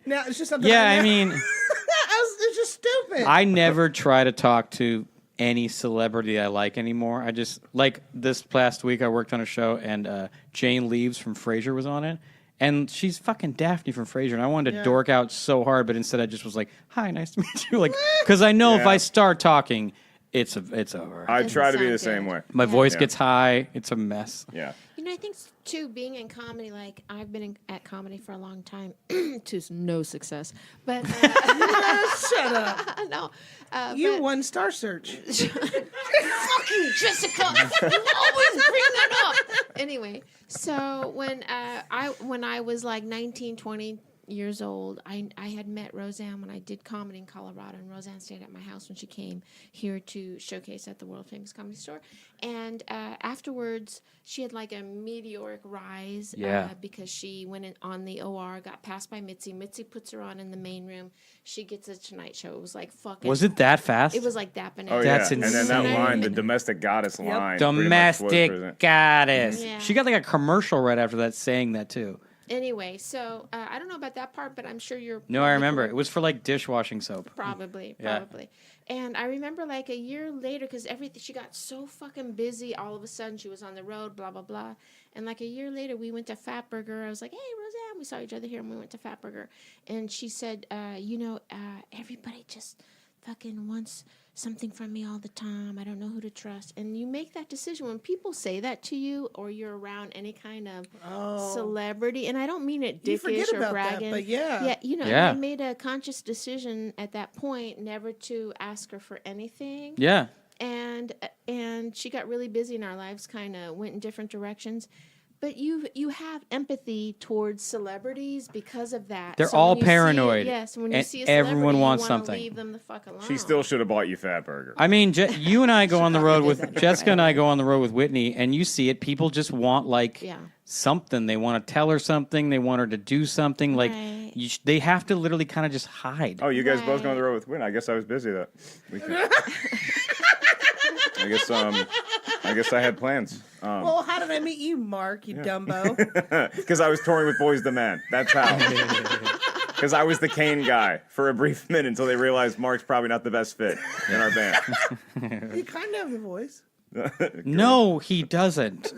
now it's just something Yeah, I know. I mean, it's just stupid. I never try to talk to any celebrity I like anymore. I just, like this past week, I worked on a show, and Jane Leaves from Frasier was on it. And she's fucking Daphne from Frasier, and I wanted to dork out so hard, but instead I just was like, hi, nice to meet you. Like, because I know if I start talking, it's over. I try to be the sound same good. way. My voice gets high. It's a mess. Yeah. I think too, being in comedy, like I've been at comedy for a long time, to no success. But Shut up. no, You but- won Star Search. fucking Jessica, you always bring that up. Anyway, so when I was like 19, 20 years old, I had met Roseanne when I did comedy in Colorado, and Roseanne stayed at my house when she came here to showcase at the world famous Comedy Store. And afterwards, she had like a meteoric rise because she went on the OR, got passed by Mitzi. Mitzi puts her on in the main room. She gets a Tonight Show. It was like fucking. Was it that fast? It was like that banana. Oh, That's yeah. And then that insane. line, the domestic goddess line. pretty much was Domestic goddess. Yeah. She got like a commercial right after that saying that too. Anyway, so I don't know about that part, but I'm sure you're. No, I probably remember. correct. It was for like dishwashing soap. Probably. Yeah. And I remember like a year later, because she got so fucking busy. All of a sudden, she was on the road, blah blah blah. And like a year later, we went to Fatburger. I was like, "Hey, Roseanne, we saw each other here," and we went to Fatburger. And she said, everybody just fucking wants something from me all the time. I don't know who to trust. And you make that decision when people say that to you, or you're around any kind of celebrity. And I don't mean it You forget dickish or about bragging. that, but yeah. Yeah. I made a conscious decision at that point never to ask her for anything. Yeah. And she got really busy in our lives, kind of went in different directions. But you have empathy towards celebrities because of that. They're So all when you see- paranoid, yes, when you and see a celebrity, everyone wants you wanna something. Leave them the fuck alone. She still should have bought you Fat Burger. I mean, you and I go on the road did with that. Jessica and I go on the road with Whitney, and you see it. People just want like something. They want to tell her something. They want her to do something. Like Right. they have to literally kind of just hide. Oh, you guys both Right. go on the road with Win. I guess I was busy that weekend. I guess I had plans. Well, how did I meet you, Mark, you Dumbo? Because I was touring with Boys the Men. That's how. Because I was the cane guy for a brief minute until they realized Mark's probably not the best fit in our band. You kind of have the voice. No, he doesn't.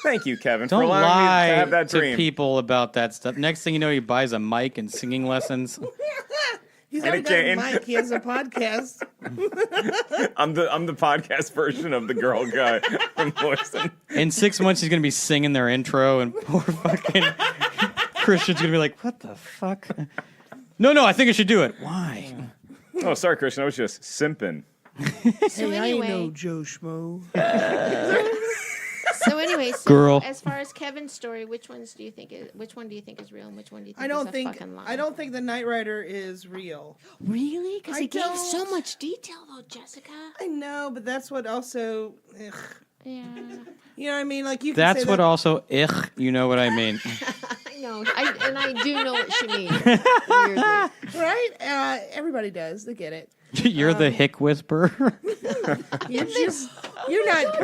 Thank you, Kevin, for Don't allowing me lie to have that to dream. people about that stuff. Next thing you know, he buys a mic and singing lessons. He's And already got a again- mic. He has a podcast. I'm the podcast version of the girl guy from Boyson. In 6 months, he's going to be singing their intro, and poor fucking Christian's going to be like, what the fuck? No, I think I should do it. Why? Oh, sorry, Christian. I was just simping. So Hey, I ain't no anyway, Joe Schmo. Girl. As far as Kevin's story, which one do you think is real, and which one do you think I don't is a think fucking lie? I don't think the Knight Rider is real. Really, because I he gave so don't. much detail, though, Jessica. I know, but that's what also. Ugh. Yeah, You know what I mean? Like you. Can That's say what that, also, you know what I mean. I know, and I do know what she means. Weirdly. right? Everybody does. They get it. You're the hick whisperer. You're not.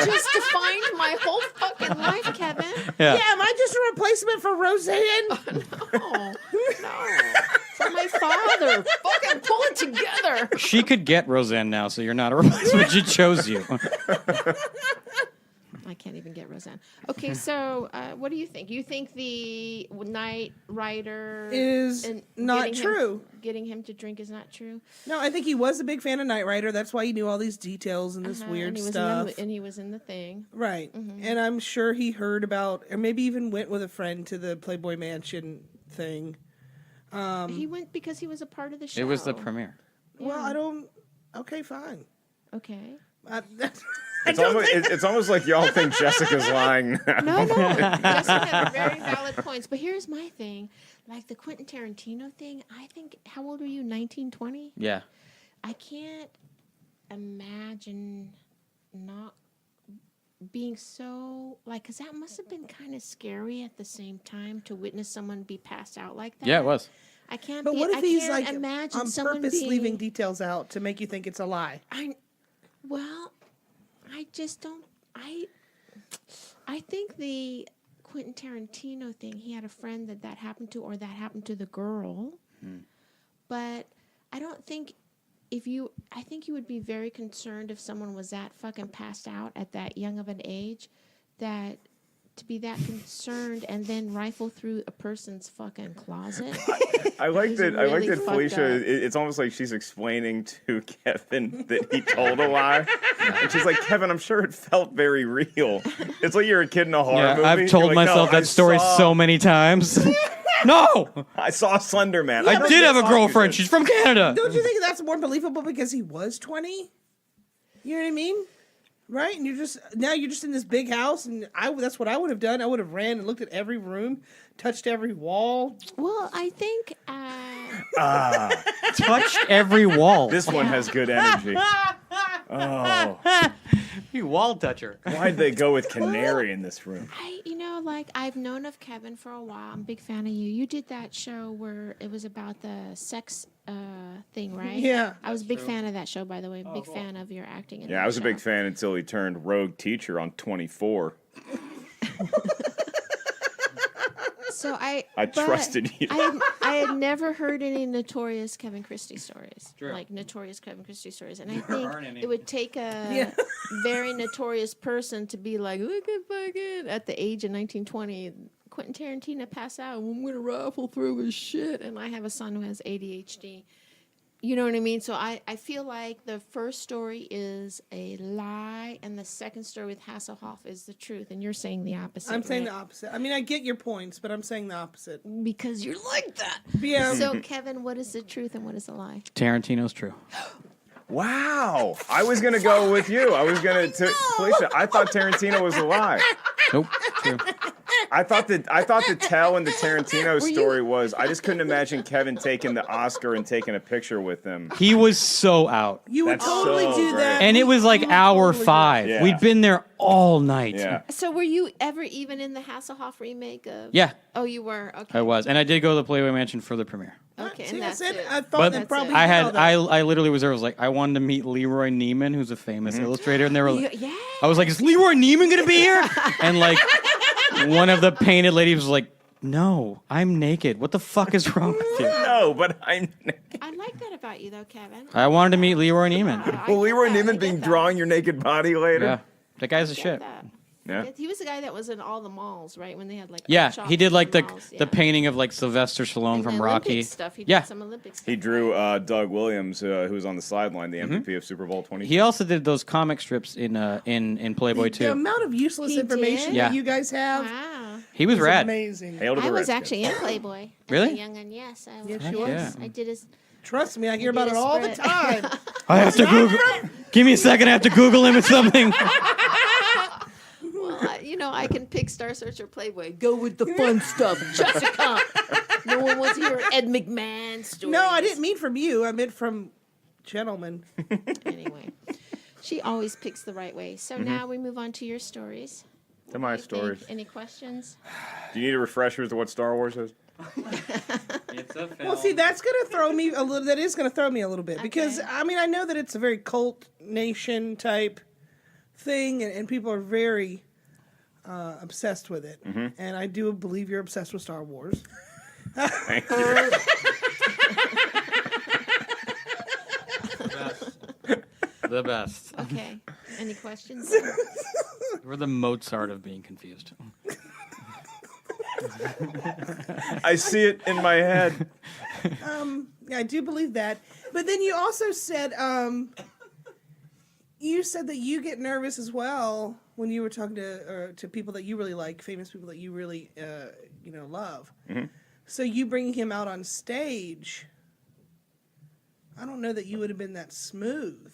Just defined my whole fucking life, Kevin. Yeah. Yeah, am I just a replacement for Roseanne? No. For my father. Fucking pull it together. She could get Roseanne now, so you're not a replacement. She chose you. I can't even get Roseanne. Okay, so what do you think? You think the Knight Rider Is and not getting true. Getting him to drink is not true? No, I think he was a big fan of Knight Rider. That's why he knew all these details and this weird and he was stuff. and he was in the thing. Right. Mm-hmm. And I'm sure he heard about, or maybe even went with a friend to the Playboy Mansion thing. He went because he was a part of the show. It was the premiere. Well, I don't. Okay, fine. Okay. It's almost like y'all think Jessica's lying now. No. Jessica had very valid points. But here's my thing. Like the Quentin Tarantino thing, I think, how old were you? 19, 20? Yeah. I can't imagine not being so, like, because that must have been kind of scary at the same time to witness someone be passed out like that. Yeah, it was. I can't. But what if he's like imagine on someone purpose being, leaving details out to make you think it's a lie? I just don't. I think the Quentin Tarantino thing. He had a friend that happened to, or that happened to the girl. But I don't think I think you would be very concerned if someone was that fucking passed out at that young of an age, that to be that concerned and then rifle through a person's fucking closet. I like He's that. I like really that fucked Felicia. up. It's almost like she's explaining to Kevin that he told a lie, and she's like, "Kevin, I'm sure it felt very real." It's like you're a kid in a horror Yeah, movie. I've You're told like, myself "No, that story so many times. No! I saw Slender Man. I did have a girlfriend. She's from Canada. Don't you think that's more believable because he was 20? You know what I mean? Right? And you're just in this big house, and that's what I would have done. I would have ran and looked at every room, touched every wall. Well, I think. Touched every wall. This one has good energy. Oh, You wall toucher. why'd they go with Canary in this room? I've known of Kevin for a while. I'm a big fan of you. You did that show where it was about the sex thing, right? Yeah. I was a big fan of that show, by the way. Big fan of your acting in Yeah, that I was a big show. fan until he turned rogue teacher on 24. So I trusted you. I had never heard any notorious Kevin Christy stories. True. Like notorious Kevin Christy stories. And I There think aren't any. it would take a very notorious person to be like, look at fucking, at the age of 1920, Quentin Tarantino pass out, I'm going to rifle through his shit. And I have a son who has ADHD. You know what I mean? So I feel like the first story is a lie, and the second story with Hasselhoff is the truth. And you're saying the opposite. I'm saying right? the opposite. I mean, I get your points, but I'm saying the opposite. Because you're like that. Yeah. So, Kevin, what is the truth and what is the lie? Tarantino's true. Wow. I was going to go with you. I was going to, Felicia, I thought Tarantino was a lie. Nope. True. I thought the tell in the Tarantino story was I just couldn't imagine Kevin taking the Oscar and taking a picture with him. He was so out. You would That's totally so do great. that. And it was like You would hour totally do 5. Yeah. We'd been there all night. Yeah. So, were you ever even in the Hasselhoff remake of? Yeah, Oh, you were. Okay. I was. And I did go to the Playboy Mansion for the premiere. Okay, See, and I that's said it. I thought But that probably I did all had that. I literally was there. I was like, I wanted to meet Leroy Neiman, who's a famous illustrator, and they were like, Yeah. I was like, is Leroy Neiman gonna be here? And like one of the painted ladies was like, No, I'm naked. What the fuck is wrong with you? No, but I'm. I like that about you, though, Kevin. I wanted to meet Leroy Neiman. Well, Leroy Neiman being drawing your naked body later. Yeah, that guy's a Get shit. that. Yeah. He was the guy that was in all the malls, right? When they had like Yeah, art shops he did like in the malls, the painting of like Sylvester Stallone And from the Rocky. Olympic stuff. He Yeah. did some Olympic stuff. He drew Doug Williams, who was on the sideline, the MVP of Super Bowl 20. He also did those comic strips in Playboy The too. amount of useless He information did? Yeah. that you guys have Wow. He was is rad. amazing. Hail to the I was Redskins. actually in Playboy. Really? As a young un, yes. I was. Yes, you was. I did his. Trust me, I hear about did it a all the spread. time. I have to Google. Give me a second. I have to Google him or something. Well, I can pick Star Searcher Playboy. Go with the fun stuff. Jessica. No one wants to hear Ed McMahon stories. No, I didn't mean from you. I meant from gentlemen. Anyway, she always picks the right way. So now we move on to your stories. To my What do you think? stories. Any questions? Do you need a refresher as to what Star Wars is? It's a film. Well, see, that's going to throw me a little. That is going to throw me a little bit because Okay. I mean I know that it's a very cult nation type thing, and people are very obsessed with it. And I do believe you're obsessed with Star Wars. Thank you. The best. Okay. Any questions? We're the Mozart of being confused. I see it in my head. Yeah, I do believe that. But then you also said that you get nervous as well when you were talking to people that you really like, famous people that you really love. So you bringing him out on stage, I don't know that you would have been that smooth.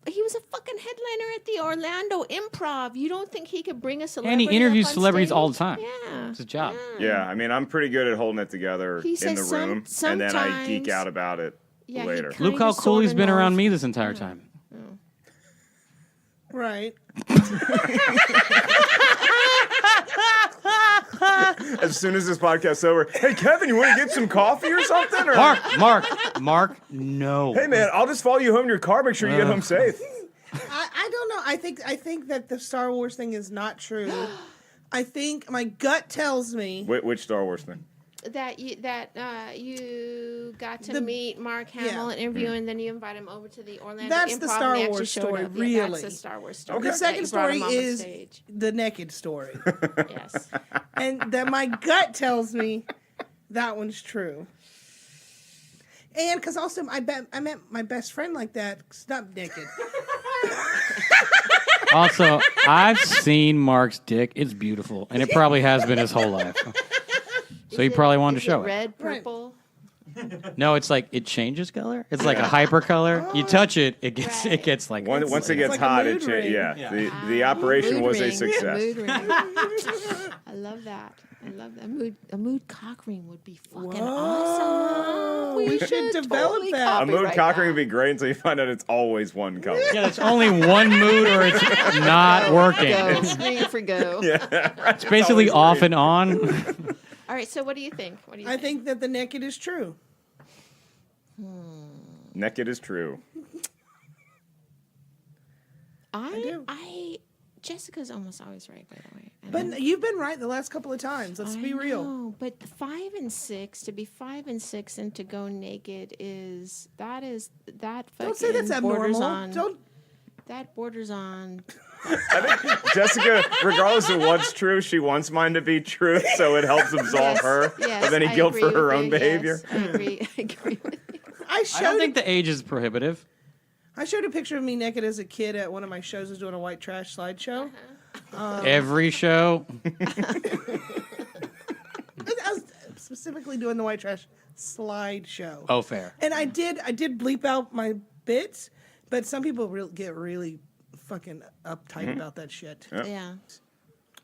He was a fucking headliner at the Orlando Improv. You don't think he could bring a And celebrity he interviews up on celebrities stage? all the time. Yeah. It's his job. Yeah, I mean, I'm pretty good at holding it together He in says the room, and then I geek sometimes- out about it Yeah, he later. kinda Look how cool he's sorta been around knows. me this entire time. Right. As soon as this podcast's over, hey Kevin, you want to get some coffee or something? Or, Mark, no. hey man, I'll just follow you home in your car. Make sure you get home safe. I don't know. I think that the Star Wars thing is not true. I think my gut tells me Which Star Wars thing? That you got to The- meet Mark Hamill yeah. and interview, and then you invite him over to the Orlando That's Improv the Star and he Wars actually showed story, up. Yeah, really. that's the Star Wars story. Okay. the second That you brought him story on the is stage. the naked story, Yes. and that my gut tells me that one's true. And because also I met my best friend like that, not naked. Also, I've seen Mark's dick. It's beautiful, and it probably has been his whole life. So he probably wanted to show it. Red, Right. purple. No, it's like it changes color. It's like a hyper color. You touch it, it Right. gets like Once it It's gets like a hot, mood ring. yeah. The operation Mood was a ring. success. Mood ring. I love that. I love that. A mood cock ring would be fucking awesome. We should develop totally that. A mood copyright cock ring that. would be great until you find out it's always one color. yeah, it's only one mood or it's not working. Go. Screen for go. It's basically off and on. All right, so what do you think? What do you I think that the naked is true. Naked is true. do. Jessica's almost always right, by the way. But you've been right the last couple of times. Let's be real. know, but 5 and 6, to be 5 and 6 and to go naked that Don't say that's borders abnormal. on Don't. that borders on I think Jessica, regardless of what's true, she wants mine to be true, so it helps absolve her yes, of any I guilt agree for with her you, own behavior. Yes, I agree. I agree with you. I I don't think showed. the age is prohibitive. I showed a picture of me naked as a kid at one of my shows. I was doing a white trash slideshow. Every show. I was specifically doing the white trash slideshow. Oh, fair. And I did bleep out my bits, but some people get really fucking uptight about that shit. Yeah.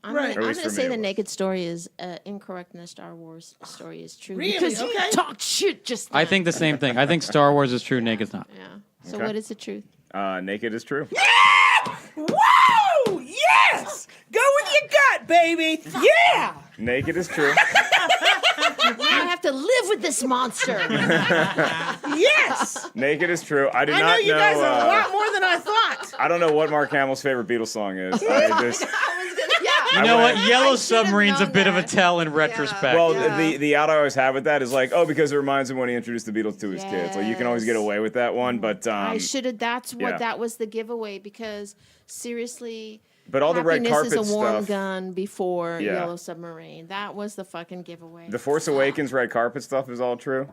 I'm Right. gonna, At I'm least gonna for say me the it was. naked story is incorrect and the Star Wars story is true. Really? Because Okay. you talked shit just I then. think the same thing. I think Star Wars is true, naked's not. Yeah. So Okay. what is the truth? Naked is true. Whoa! Yes! Go with your gut, baby! Yeah! Naked is true. Now I have to live with this monster. Yes! Naked is true. I do I not know you guys are a know. lot more than I thought. I don't know what Mark Hamill's favorite Beatles song is. I just Yeah, You know what? Yellow I should've Submarine's a known bit of a that. tell in retrospect. Well, Yeah. the out I always have with that is like, because it reminds him when he introduced the Beatles to his kids. Like, you can always get Yes. away with that one, but I should have. That's what yeah. that was the giveaway because seriously. But all the red Happiness carpet is a warm stuff. gun before Yeah. Yellow Submarine. That was the fucking giveaway. The Force Awakens red carpet stuff is all true.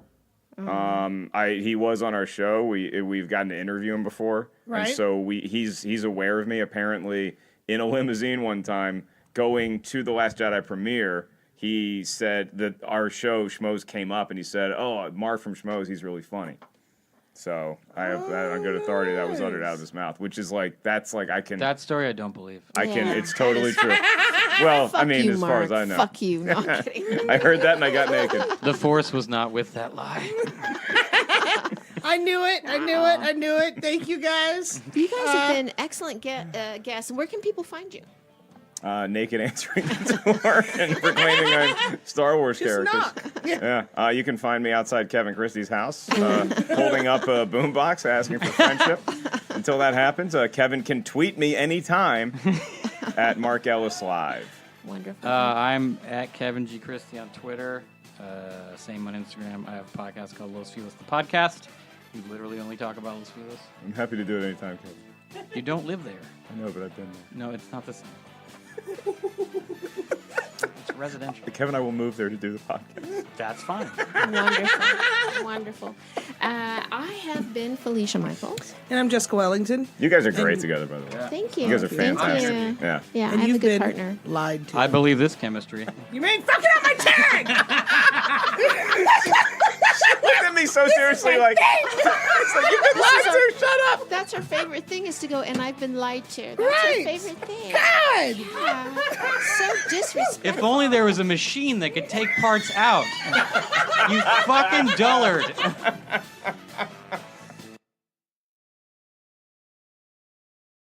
He was on our show. We've gotten to interview him before, Right. and so he's aware of me. Apparently, in a limousine one time going to the Last Jedi premiere, he said that our show Schmoes came up, and he said, "Oh, Mark from Schmoes, he's really funny." So I have that on good authority. That was uttered out of his mouth, which is like I can That story I don't believe. Yeah. It's totally true. Well, Fuck I mean, you, as Mark. far as I know, Fuck you. No, I'm kidding. I heard that and I got naked. The Force was not with that lie. I knew it. I knew it. I knew it. Thank you guys. You guys have been excellent guests. Where can people find you? Naked answering the door and proclaiming I'm Star Wars Just characters. knock. Yeah. Yeah, you can find me outside Kevin Christy's house, holding up a boombox, asking for friendship. Until that happens, Kevin can tweet me anytime at Mark Ellis Live. Wonderful. I'm at Kevin G. Christy on Twitter. Same on Instagram. I have a podcast called Los Feliz, the podcast. We literally only talk about Los Feliz. I'm happy to do it anytime, Kevin. You don't live there. I know, but I've been there. No, it's not the same. It's residential. Kevin, I will move there to do the podcast. That's fine. Wonderful. Wonderful. I have been Felicia Michaels. And I'm Jessica Wellington. You guys are great together, by the way. Thank you. You guys are Thank fantastic. you. Yeah. Yeah, And I have a you've good been partner. lied to. I believe this chemistry. You made fucking up my tag! Looked at me so seriously, like, it's like, you've been lied to, shut up! That's her favorite thing is to go, and I've been lied to. That's Right. her favorite thing. God! Yeah. So disrespectful. If only there was a machine that could take parts out. You fucking dullard.